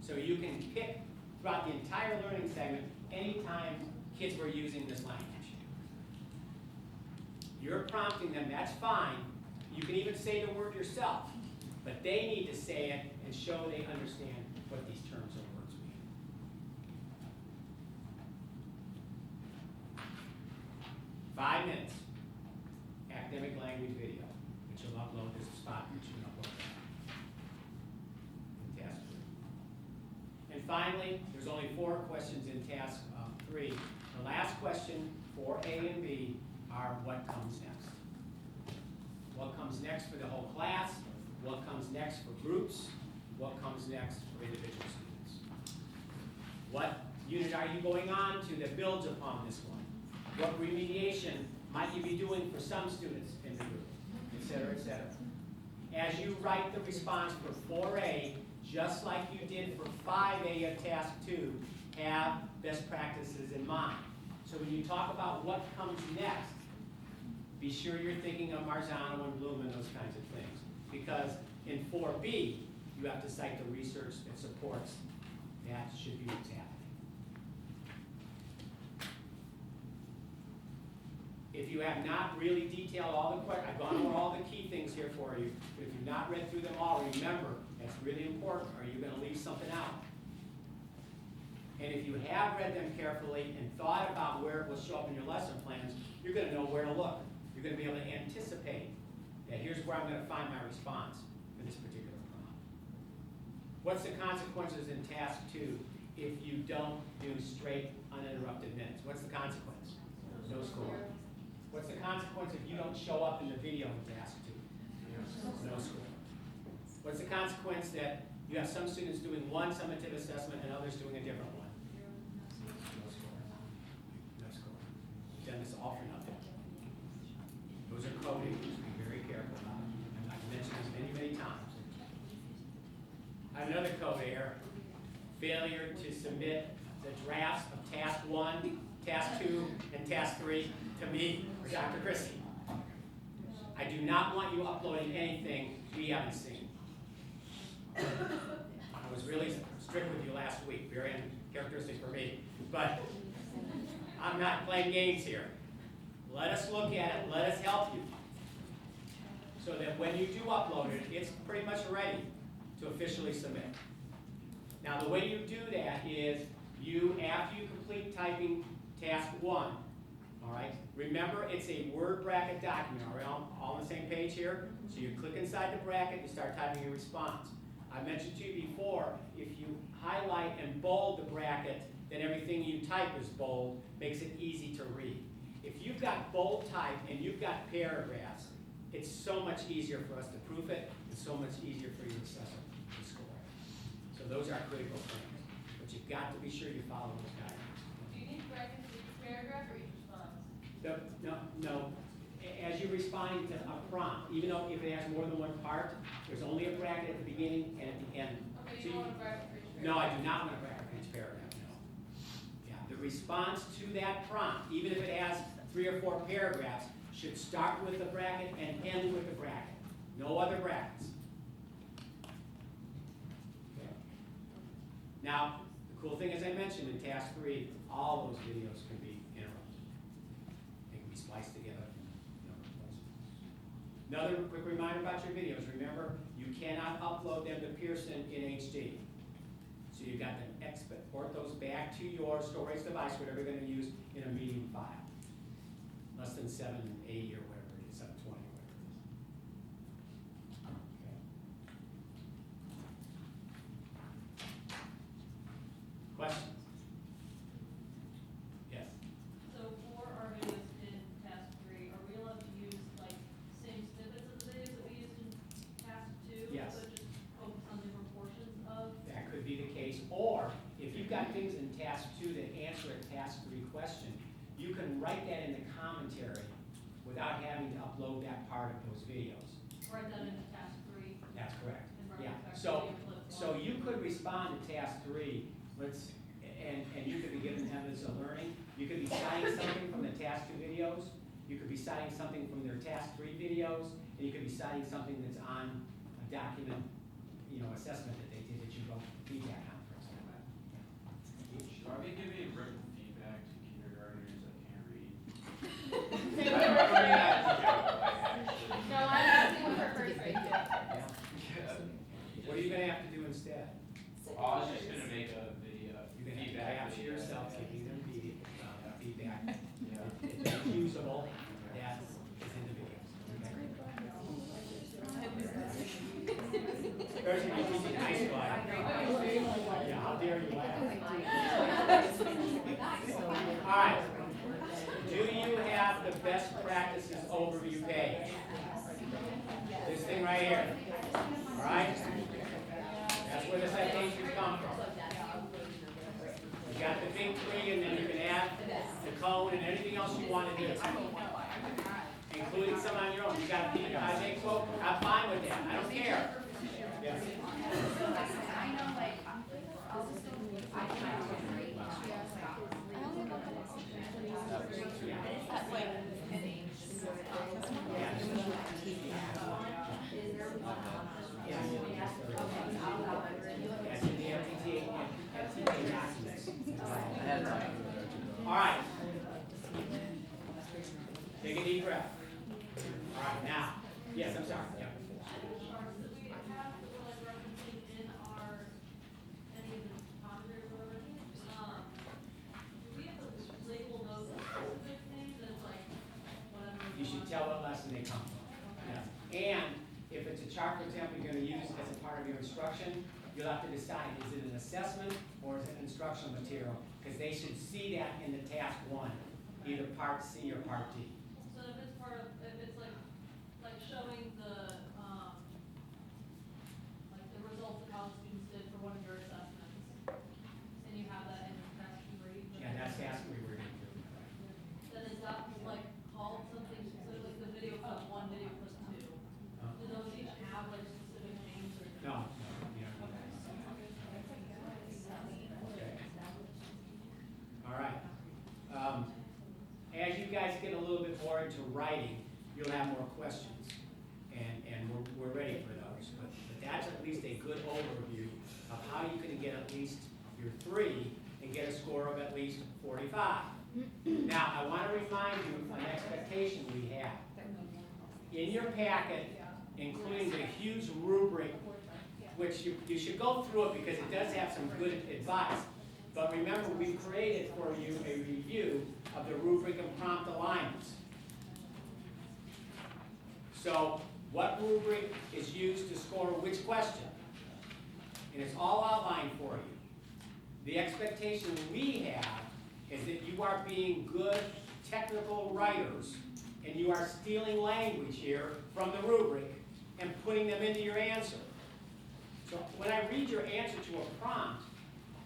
So you can pick throughout the entire learning segment anytime kids were using this language. You're prompting them, that's fine. You can even say the word yourself, but they need to say it and show they understand what these terms and words mean. 5 minutes. Academic language video, which you'll upload. There's a spot which you can upload that. In task 3. And finally, there's only 4 questions in task 3. The last question for A and B are what comes next. What comes next for the whole class? What comes next for groups? What comes next for individual students? What unit are you going on to that builds upon this one? What remediation might you be doing for some students in the group, et cetera, et cetera. As you write the response for 4A, just like you did for 5A of task 2, have best practices in mind. So when you talk about what comes next, be sure you're thinking of Marzano and Bloom and those kinds of things. Because in 4B, you have to cite the research that supports that should be what's happening. If you have not really detailed all the questions, I've gone over all the key things here for you, but if you've not read through them all, remember, that's really important, or you're going to leave something out. And if you have read them carefully and thought about where it will show up in your lesson plans, you're going to know where to look. You're going to be able to anticipate that here's where I'm going to find my response for this particular problem. What's the consequences in task 2 if you don't do straight, uninterrupted minutes? What's the consequence? No score. What's the consequence if you don't show up in the video in task 2? No score. What's the consequence that you have some students doing one summative assessment and others doing a different one? No score. No score. You've done this all for nothing. Those are coding. Be very careful about it. I've mentioned this many, many times. Another code error. Failure to submit the drafts of task 1, task 2, and task 3 to me or Dr. Christie. I do not want you uploading anything we haven't seen. I was really strict with you last week, very uncharacteristic for me, but I'm not playing games here. Let us look at it, let us help you, so that when you do upload it, it's pretty much ready to officially submit. Now the way you do that is, after you complete typing task 1, all right, remember it's a word bracket document. Are we all on the same page here? So you click inside the bracket, you start typing your response. I mentioned to you before, if you highlight and bold the bracket, then everything you type is bold, makes it easy to read. If you've got bold type and you've got paragraphs, it's so much easier for us to proof it, and so much easier for your assessor to score it. So those are critical things. But you've got to be sure you follow those guidelines. Do you need brackets for each paragraph or each response? No. As you're responding to a prompt, even though if it has more than one part, there's only a bracket at the beginning and at the end. Okay, So you don't want a bracket for each paragraph? No, I do not want a bracket for each paragraph, no. Yeah, the response to that prompt, even if it has 3 or 4 paragraphs, should start with the bracket and end with the bracket. No other brackets. Okay. Now, the cool thing, as I mentioned in task 3, all those videos can be interrupted. They can be spliced together from a number of places. Another quick reminder about your videos. Remember, you cannot upload them to Pearson in HD. So you've got to export those back to your storage device, whatever you're going to use, in a medium file. Less than 780 or whatever it is, 720 or whatever it is. Okay. Questions? Yes. So for our videos in task 3, are we allowed to use like same snippets of the videos that we used in task 2? Yes. So just focus on different portions of? That could be the case. Or if you've got things in task 2 that answer a task 3 question, you can write that in the commentary without having to upload that part of those videos. Write that into task 3. That's correct. And Yeah. back to So, the flip so one. you could respond to task 3, and you could be given evidence of learning. You could be citing something from the task 2 videos. You could be citing something from their task 3 videos, and you could be citing something that's on a document, assessment that they did that you wrote feedback on, for example. Should I be giving written feedback to kindergartners that can't read? No, I'm asking for first grade. What are you gonna have to do instead? I was just gonna make a video You're gonna have to feedback capture video. yourself, giving them feedback. Yeah. It's usable, right. Do you have the best practices overview page? This thing right here. All right? That's where the citations come from. You got the big three, and then you can add the cone and anything else you want to do. Including some on your own. You got to I make quote. I'm fine with that. I don't care. Yes. All right. Take a deep breath. All right, now. Yes, I'm sorry. Yeah. We have the like referencing in our any of the commentaries or whatever. Do we have to label those specific things as like whatever? You should tell what lesson they come from. Yeah. And if it's a chart, for example, you're going to use as a part of your instruction, you'll have to decide, is it an assessment or is it instructional material? Because they should see that in the task one, either part C or part D. So if it's part of, if it's like showing the, like the results of how students did for one of your assessments, and you have that in task three. Yeah, that's task we were going to do. Then is that like called something specific, like the video clip one, video clip two? Do those each have like specific names or? No, yeah. Okay. All right. As you guys get a little bit more into writing, you'll have more questions, and we're ready for those. But that's at least a good overview of how you can get at least your 3 and get a score of at least 45. Now, I want to remind you of an expectation we have. In your packet, including the huge rubric, which you should go through it because it does have some good advice. But remember, we've created for you a review of the rubric and prompt alignments. So, what rubric is used to score which question? And it's all outlined for you. The expectation we have is that you are being good technical writers and you are stealing language here from the rubric and putting them into your answer. So when I read your answer to a prompt,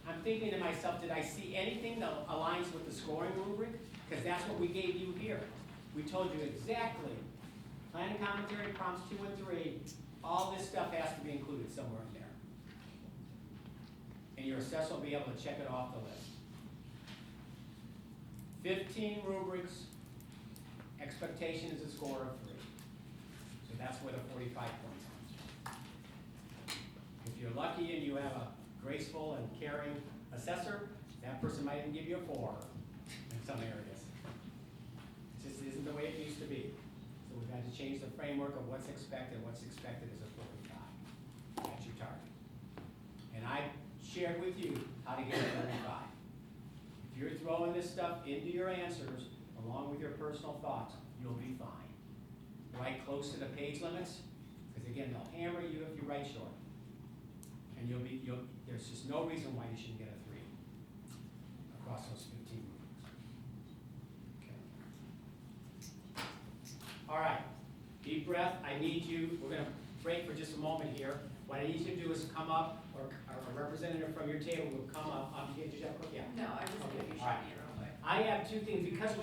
I'm thinking to myself, did I see anything that aligns with the scoring rubric? Because that's what we gave you here. We told you exactly, planning commentary, prompts 2 and 3, all this stuff has to be included somewhere in there. And your assessor will be able to check it off the list. 15 rubrics, expectation is a score of 3. So that's where the 45 points comes from. If you're lucky and you have a graceful and caring assessor, that person might even give you a 4 in some areas. It just isn't the way it used to be. So we've had to change the framework of what's expected. What's expected is a 45. That's your target. And I shared with you how to get a 45. If you're throwing this stuff into your answers, along with your personal thoughts, you'll be fine. Write close to the page limits, because again, they'll hammer you if you write short. And there's just no reason why you shouldn't get a 3 across those 15 rubrics. Okay. All right, deep breath. I need you, we're going to break for just a moment here. What I need you to do is come up, or a representative from your table will come up. Did you have a quick? Yeah. No, I just Okay. if you All right. shot me real quick. I have 2 things, because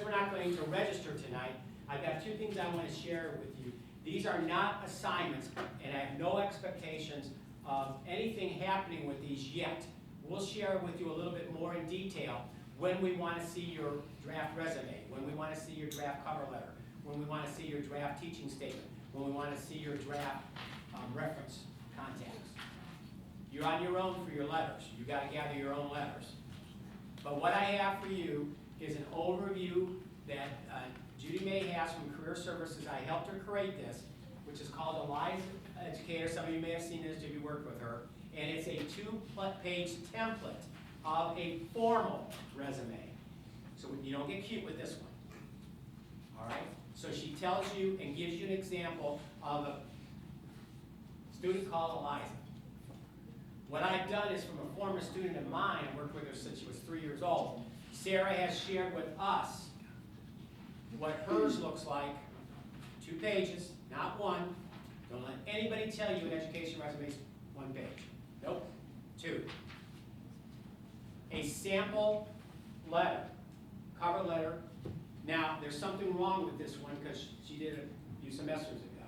we're not going to register tonight, I've got 2 things I want to share with you. These are not assignments, and I have no expectations of anything happening with these yet. We'll share with you a little bit more in detail when we want to see your draft resume, when we want to see your draft cover letter, when we want to see your draft teaching statement, when we want to see your draft reference contacts. You're on your own for your letters. You got to gather your own letters. But what I have for you is an overview that Judy May has from Career Services. I helped her create this, which is called Eliza Educator. Some of you may have seen this if you worked with her. And it's a 2-page template of a formal resume. So you don't get cute with this one. All right? So she tells you and gives you an example of a student called Eliza. What I've done is, from a former student of mine, I worked with her since she was 3 years old, Sarah has shared with us what hers looks like. 2 pages, not one. Don't let anybody tell you an education resume is 1 page. Nope, 2. A sample letter, cover letter. Now, there's something wrong with this one because she did it a few semesters ago.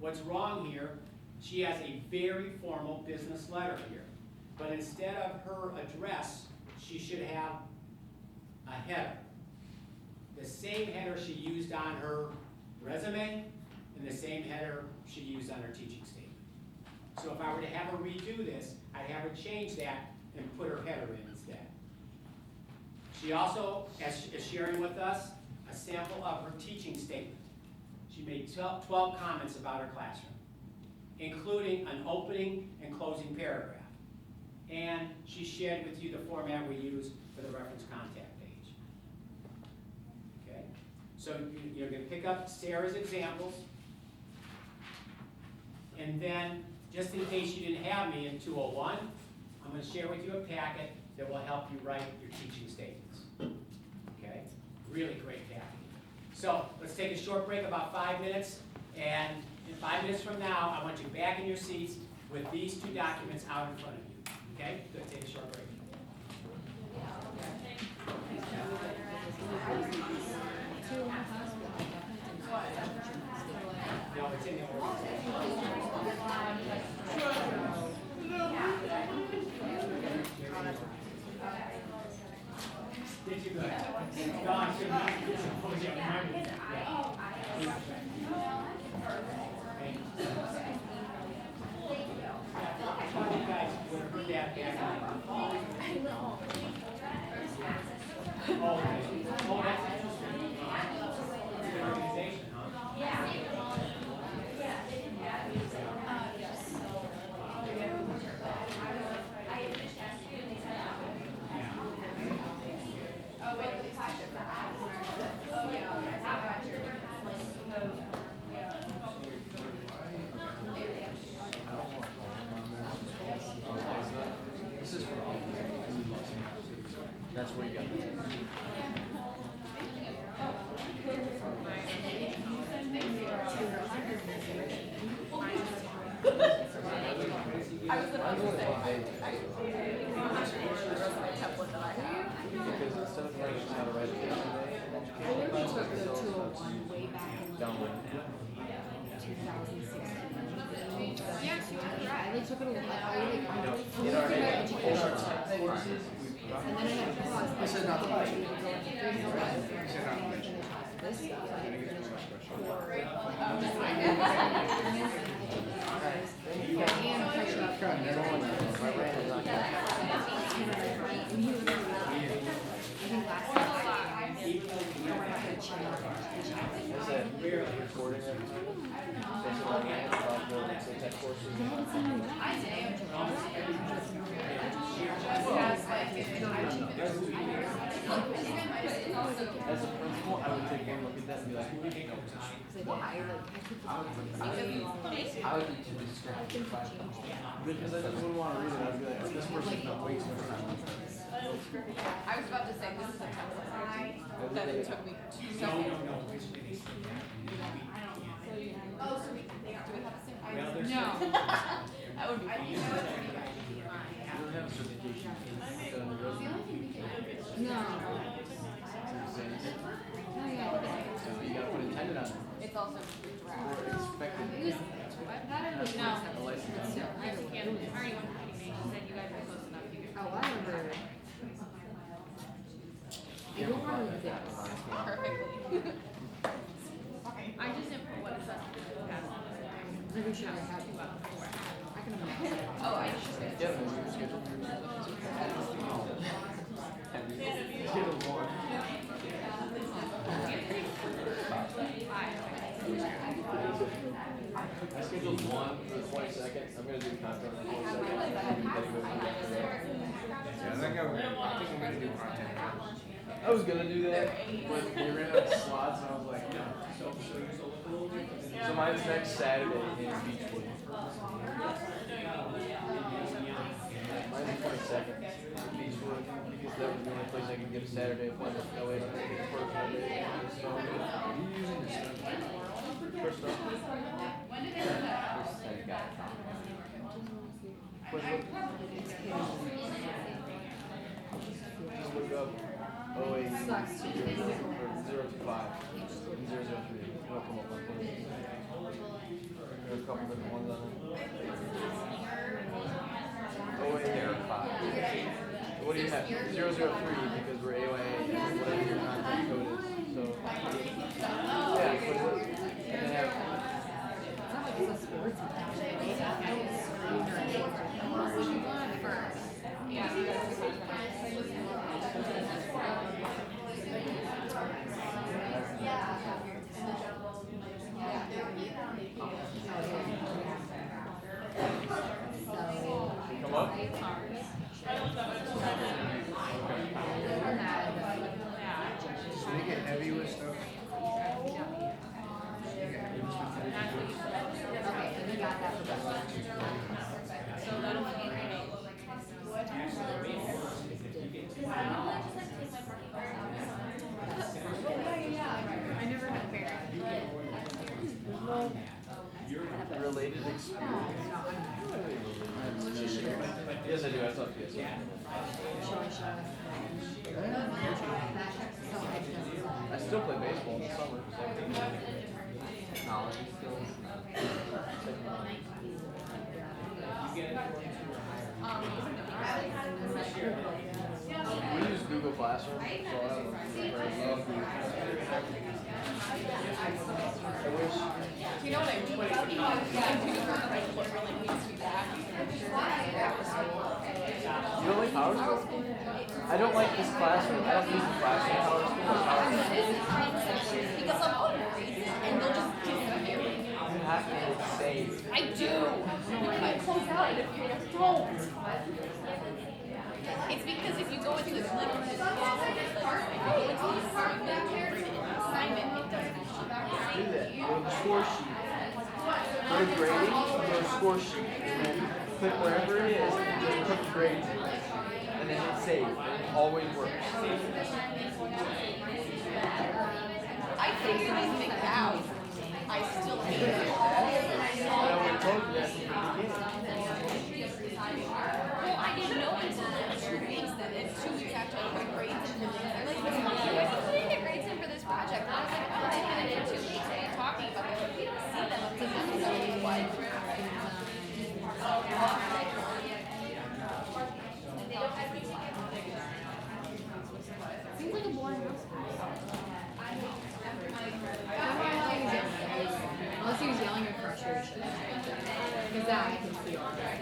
What's wrong here, she has a very formal business letter here. But instead of her address, she should have a header. The same header she used on her resume and the same header she used on her teaching statement. So if I were to have her redo this, I'd have her change that and put her header in instead. She also is sharing with us a sample of her teaching statement. She made 12 comments about her classroom, including an opening and closing paragraph. And she shared with you the format we use for the reference contact page. Okay? So you're going to pick up Sarah's examples. And then, just in case you didn't have me in 201, I'm going to share with you a packet that will help you write your teaching statements. Okay? Really great packet. So let's take a short break, about 5 minutes. And in 5 minutes from now, I want you back in your seats with these 2 documents out in front of you. Okay? Good. Take a short break. No, it's in the Did you go? No, I shouldn't have. You guys would have heard that back. Oh, okay. Oh, that's interesting. It's an organization, huh? That's where you got I was about to say, because instead of learning how to write a resume, I literally took the 201 way back in download. 2016. yeah, she was right. I like took it a lot. I like In our education. tech courses, And then I had to pause. This is not the question. This stuff. I had to finish and catch up. And he was I think last time I had a channel. I said, recording everything. They said, like, about the tech courses. As a principal, I would take one look at that and be like, I would need to distract you because I just wouldn't want to read it. I'd be like, oh, this person's not wasting their time. I was about to say, this is a template that it took me 2 seconds. Oh, so do we have the same? No. That would be fun. You don't have a certification in the resume. No. So you gotta put intended on it. It's also Or draft. expected. That was No. A license. I already went to the meeting, she said you guys were close enough, you could. Oh, I remember. I don't remember this. Perfectly. I just didn't put what assessment we passed on this time. Maybe should have had one before. I can imagine. Oh, I just did. Yeah, but you're scheduled for schedule one. I scheduled one for the 22nd. I'm gonna do content on the 22nd. Yeah, I think I'm gonna do content. I was gonna do that, but they ran out of slots, and I was like, no. So yours will look a little different than. So mine's next Saturday in Beechwood. Mine's the 22nd. Beechwood, because that was the only place I could get a Saturday appointment. That way I don't get the first Monday. So, are you using this stuff? First off. Just look up 08 0 to 5 and 0 to 3. It'll come up on there. There are a couple different ones on it. 08 0 5. What do you have? 003 because we're AYA, whatever your contact code is. So, yeah, put it. And they have. It's a sports event. Come up? So they get heavy with stuff. I never had fair. Related experience. Yes, I do. I talked to you. I still play baseball in the summer. Knowledge skills. We use Google Classroom, so I love Google. I wish. You know what I mean? What really needs to be back. You don't like Power School? I don't like this classroom. I don't use the classroom in Power School. Because I'm on grades and they'll just disappear. You have to hit save. I do. You can't close out and if you don't. It's because if you go into this little assignment, it doesn't Do that. Go to the score sheet. Go to grading, go to score sheet. And then click wherever it is, just put the grades in. And then hit save. It always works. I figured these things out. I still hate it. I already told you that from the beginning. Well, I didn't know until 2 weeks that it's 2 weeks after I put grades in. They're like, when did you get grades in for this project? And I was like, oh, I put it in 2 weeks. And you're talking about it. We don't see them until what? Seems like a boring house. Unless he was yelling at frustration. Because that I can see all day.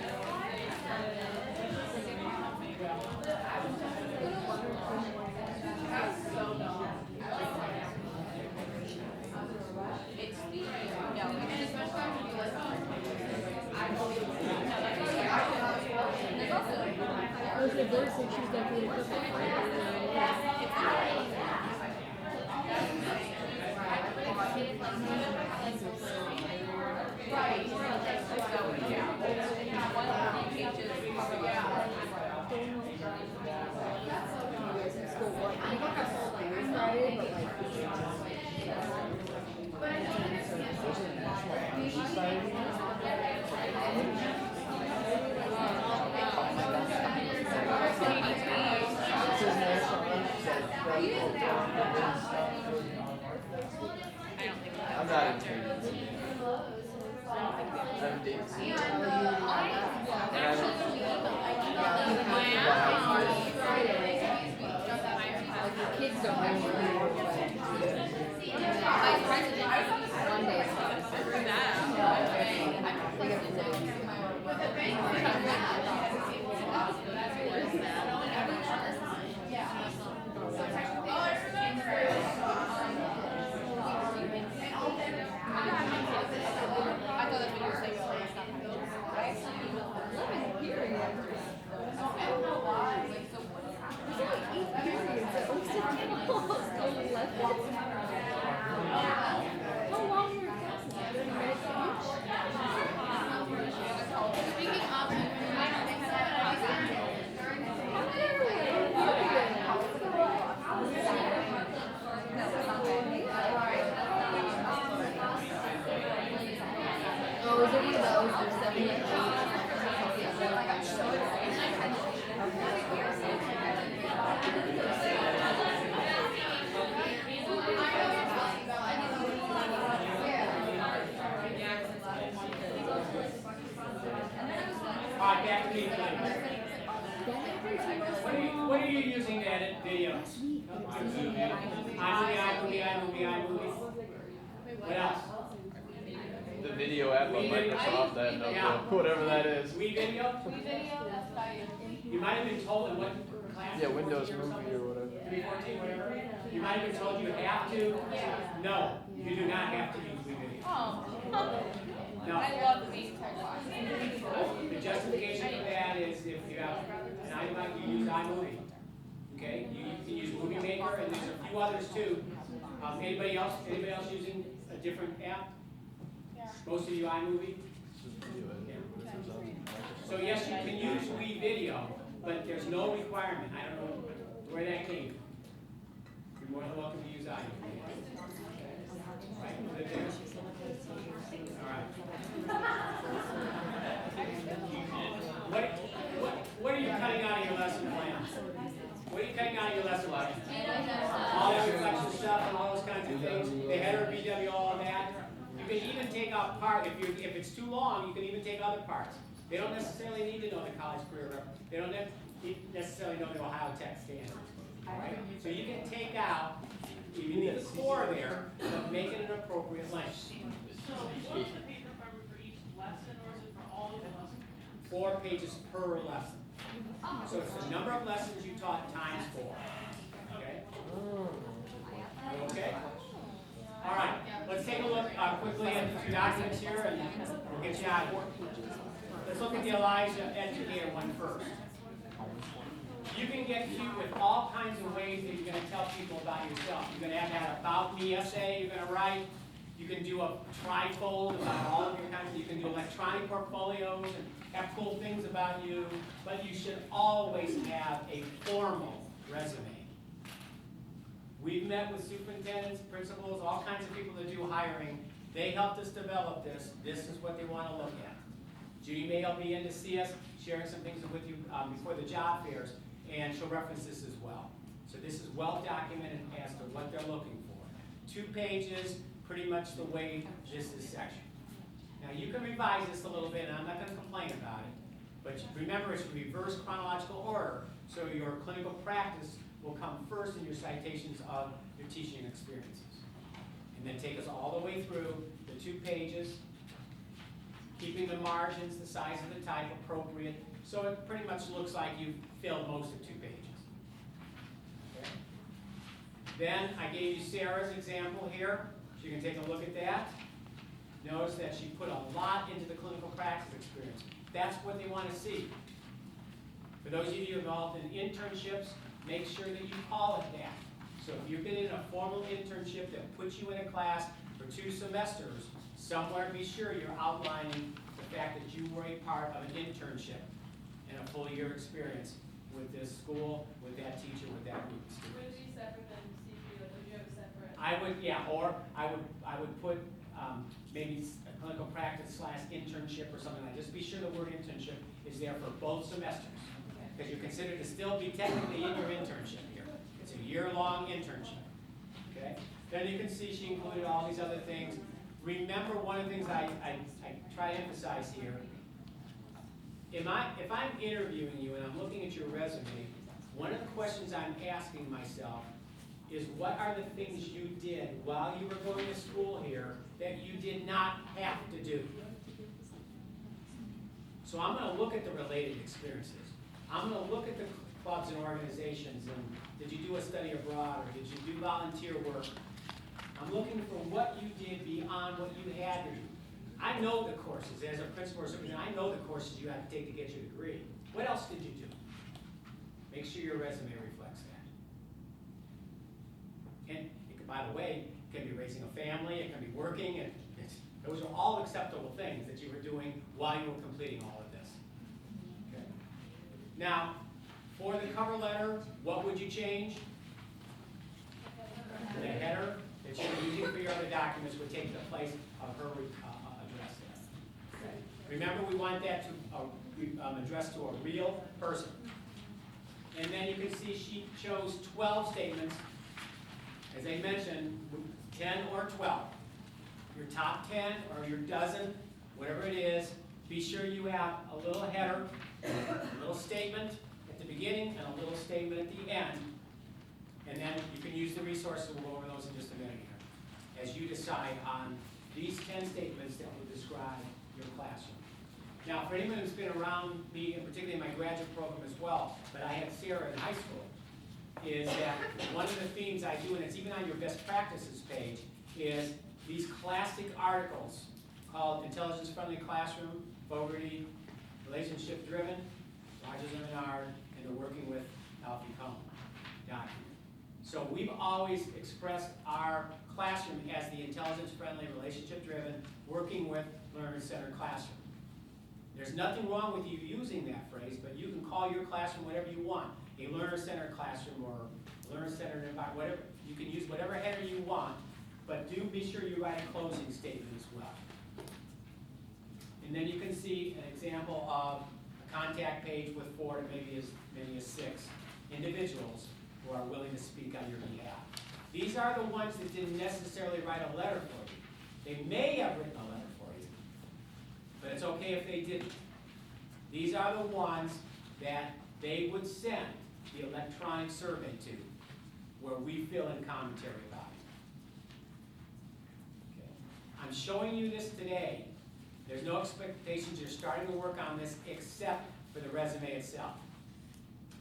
I was like, there's like she's definitely I'm not intimidated. I'm dating. kids don't have one day. How long were your classes? 30 minutes each? Speaking of, they had Oh, is it one of those? There's 7 or All right, back to me, please. What are you using to edit videos? iMovie. What else? The video app on Microsoft, that notebook, whatever that is. WeVideo? You might have been told in what class? Yeah, Windows or something? Movie or whatever. 314, whatever. You might have been told you have to. No, you do not have to use WeVideo. Oh. No. I love the meeting type class. The justification for that is if you have an iMovie, you use iMovie. Okay, you can use Movie Maker, and there's a few others too. Anybody else using a different app? Most of you iMovie? So yes, you can use WeVideo, but there's no requirement. I don't know where that came from. You're more than welcome to use iMovie. Right? Good there? All right. What are you cutting out of your lesson plan? What are you cutting out of your lesson plan? All that reflection stuff and all those kinds of things. The header, BW, all of that. You can even take out part, if it's too long, you can even take other parts. They don't necessarily need to know the college career rep. They don't necessarily know the Ohio Tech standards. All right? So you can take out, you can leave the core there, but make it an appropriate length. So what's the paper requirement for each lesson, or is it for all of the lessons? 4 pages per lesson. So it's the number of lessons you taught times 4. Okay? Okay? All right. Let's take a look quickly at the 2 documents here, and we'll get you out of here. Let's look at the Elijah Educator one first. You can get cute with all kinds of ways that you're going to tell people about yourself. You're going to have that about me essay you're going to write. You can do a trifold about all of your kinds. You can do electronic portfolios and have cool things about you. But you should always have a formal resume. We've met with superintendents, principals, all kinds of people that do hiring. They helped us develop this. This is what they want to look at. Judy May will be in to see us, sharing some things with you before the job fairs, and she'll reference this as well. So this is well documented as to what they're looking for. 2 pages, pretty much the way this is sectioned. Now you can revise this a little bit, and I'm not going to complain about it, but remember it's reverse chronological order, so your clinical practice will come first in your citations of your teaching experiences. And then take us all the way through the 2 pages, keeping the margins, the size of the type appropriate, so it pretty much looks like you've filled most of 2 pages. Okay. Then I gave you Sarah's example here, so you can take a look at that. Notice that she put a lot into the clinical practice experience. That's what they want to see. For those of you involved in internships, make sure that you call it that. So if you've been in a formal internship that puts you in a class for 2 semesters, somewhere be sure you're outlining the fact that you were a part of an internship and a full year experience with this school, with that teacher, with that group of students. Would it be separate than CP, like would you have a separate? I would, yeah, or I would put maybe a clinical practice / internship or something like that. Just be sure the word internship is there for both semesters. Because you're considered to still be technically in your internship here. It's a year-long internship. Okay? Then you can see she included all these other things. Remember, one of the things I try to emphasize here, if I'm interviewing you and I'm looking at your resume, one of the questions I'm asking myself is what are the things you did while you were going to school here that you did not have to do? So I'm going to look at the related experiences. I'm going to look at the clubs and organizations, and did you do a study abroad, or did you do volunteer work? I'm looking for what you did beyond what you had to do. I know the courses, as a principal or superintendent, I know the courses you had to take to get your degree. What else did you do? Make sure your resume reflects that. And by the way, can be raising a family, it can be working, and those are all acceptable things that you were doing while you were completing all of this. Okay. Now, for the cover letter, what would you change? The header that you were using for your other documents would take the place of her address there. Okay. Remember, we want that to addressed to a real person. And then you can see she chose 12 statements. As I mentioned, 10 or 12. Your top 10 or your dozen, whatever it is, be sure you have a little header, a little statement at the beginning, and a little statement at the end. And then you can use the resources. We'll go over those in just a minute here, as you decide on these 10 statements that will describe your classroom. Now, for anyone who's been around me, and particularly in my graduate program as well, but I had Sarah in high school, is that one of the themes I do, and it's even on your best practices page, is these classic articles called Intelligence Friendly Classroom, Fogarty, Relationship Driven, Rogers and Menard, and the Working with Alfie Cohn document. So we've always expressed our classroom as the intelligence friendly, relationship driven, working with learner-centered classroom. There's nothing wrong with you using that phrase, but you can call your classroom whatever you want. A learner-centered classroom or learner-centered environment, whatever. You can use whatever header you want, but do be sure you write a closing statement as well. And then you can see an example of a contact page with 4 to maybe as many as 6 individuals who are willing to speak on your behalf. These are the ones that didn't necessarily write a letter for you. They may have written a letter for you, but it's okay if they didn't. These are the ones that they would send the electronic survey to, where we fill in commentary about it. Okay. I'm showing you this today. There's no expectations you're starting to work on this except for the resume itself.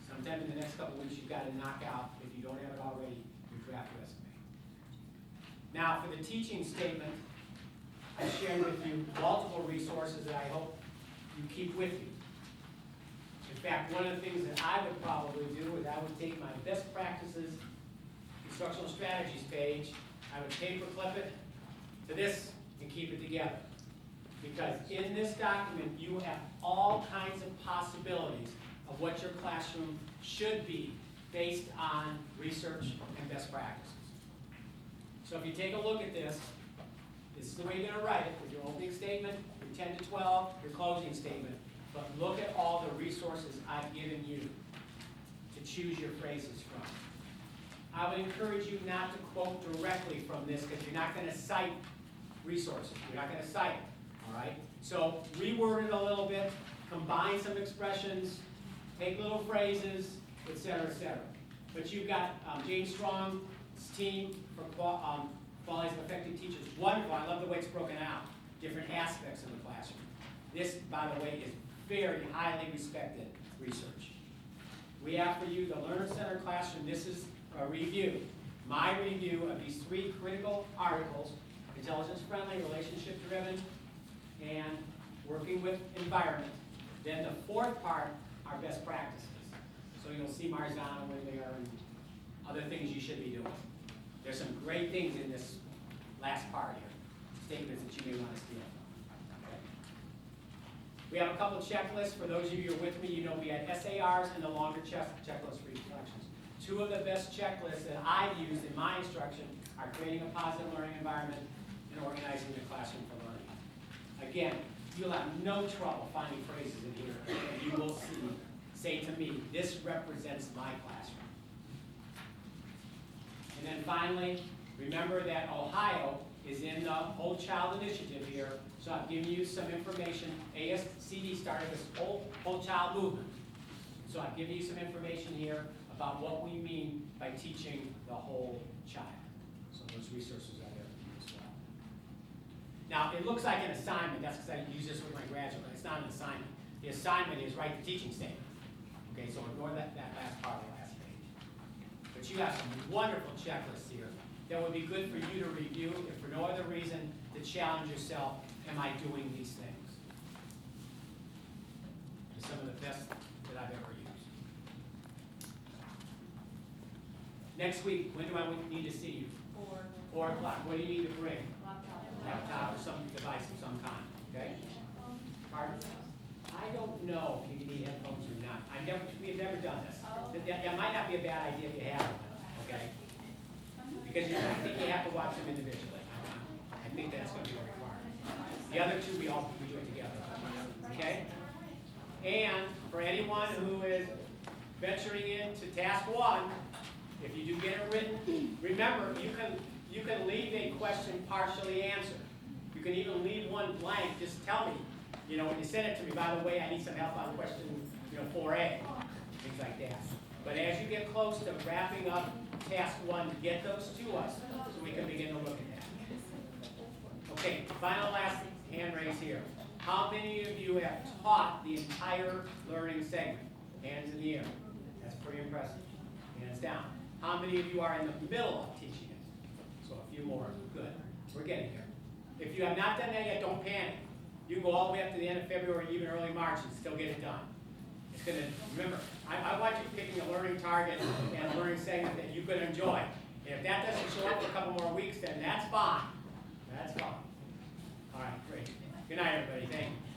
Sometime in the next couple of weeks, you've got to knock out, if you don't have it already, your draft resume. Now, for the teaching statement, I shared with you multiple resources that I hope you keep with you. In fact, one of the things that I would probably do is I would take my best practices instructional strategies page, I would paperclip it to this and keep it together. Because in this document, you have all kinds of possibilities of what your classroom should be based on research and best practices. So if you take a look at this, this is the way you're going to write it with your opening statement, your 10 to 12, your closing statement. But look at all the resources I've given you to choose your phrases from. I would encourage you not to quote directly from this because you're not going to cite resources. You're not going to cite it, all right? So reword it a little bit, combine some expressions, take little phrases, et cetera, et cetera. But you've got Jane Strong's team for Qualities of Effective Teachers. Wonderful. I love the way it's broken out, different aspects of the classroom. This, by the way, is very highly respected research. We have for you the Learner-Centered Classroom. This is a review, my review of these 3 critical articles: intelligence-friendly, relationship-driven, and working with environment. Then the 4th part are best practices. So you'll see Marzano in there and other things you should be doing. There's some great things in this last part here, statements that you may want to steal from. Okay. We have a couple of checklists. For those of you who are with me, you know we had SARs and the longer checklist for reflections. 2 of the best checklists that I've used in my instruction are creating a positive learning environment and organizing the classroom for learning. Again, you'll have no trouble finding phrases in here, and you will see, say to me, this represents my classroom. And then finally, remember that Ohio is in the Whole Child Initiative here, so I've given you some information. ASCD started this whole child movement. So I've given you some information here about what we mean by teaching the whole child. So those resources are there for you as well. Now, it looks like an assignment. That's because I use this with my graduate, but it's not an assignment. The assignment is write the teaching statement. Okay, so ignore that last part of the last page. But you have some wonderful checklists here that would be good for you to review, if for no other reason, to challenge yourself, am I doing these things? They're some of the best that I've ever used. Next week, when do I need to see you? 4 o'clock. What do you need to bring? Laptop or some device of some kind, okay? Pardon? I don't know if you need headphones or not. We've never done this. That might not be a bad idea if you have them, okay? Because I think you have to watch them individually. I think that's going to be a requirement. The other two, we do it together, okay? And for anyone who is venturing into task 1, if you do get it written, remember, you can leave a question partially answered. You can even leave one blank. Just tell me, when you send it to me, by the way, I need some help on question, 4A, things like that. But as you get close to wrapping up task 1, get those to us so we can begin to look at that. Okay, last hand raise here. How many of you have taught the entire learning segment? Hands in the air. That's pretty impressive. Hands down. How many of you are in the middle of teaching it? So a few more. Good. We're getting here. If you have not done that yet, don't panic. You can go all the way up to the end of February, even early March, and still get it done. It's going to, remember, I want you picking a learning target and a learning segment that you can enjoy. And if that doesn't show up for a couple more weeks, then that's fine. That's fine. All right, great. Good night, everybody. Thank you.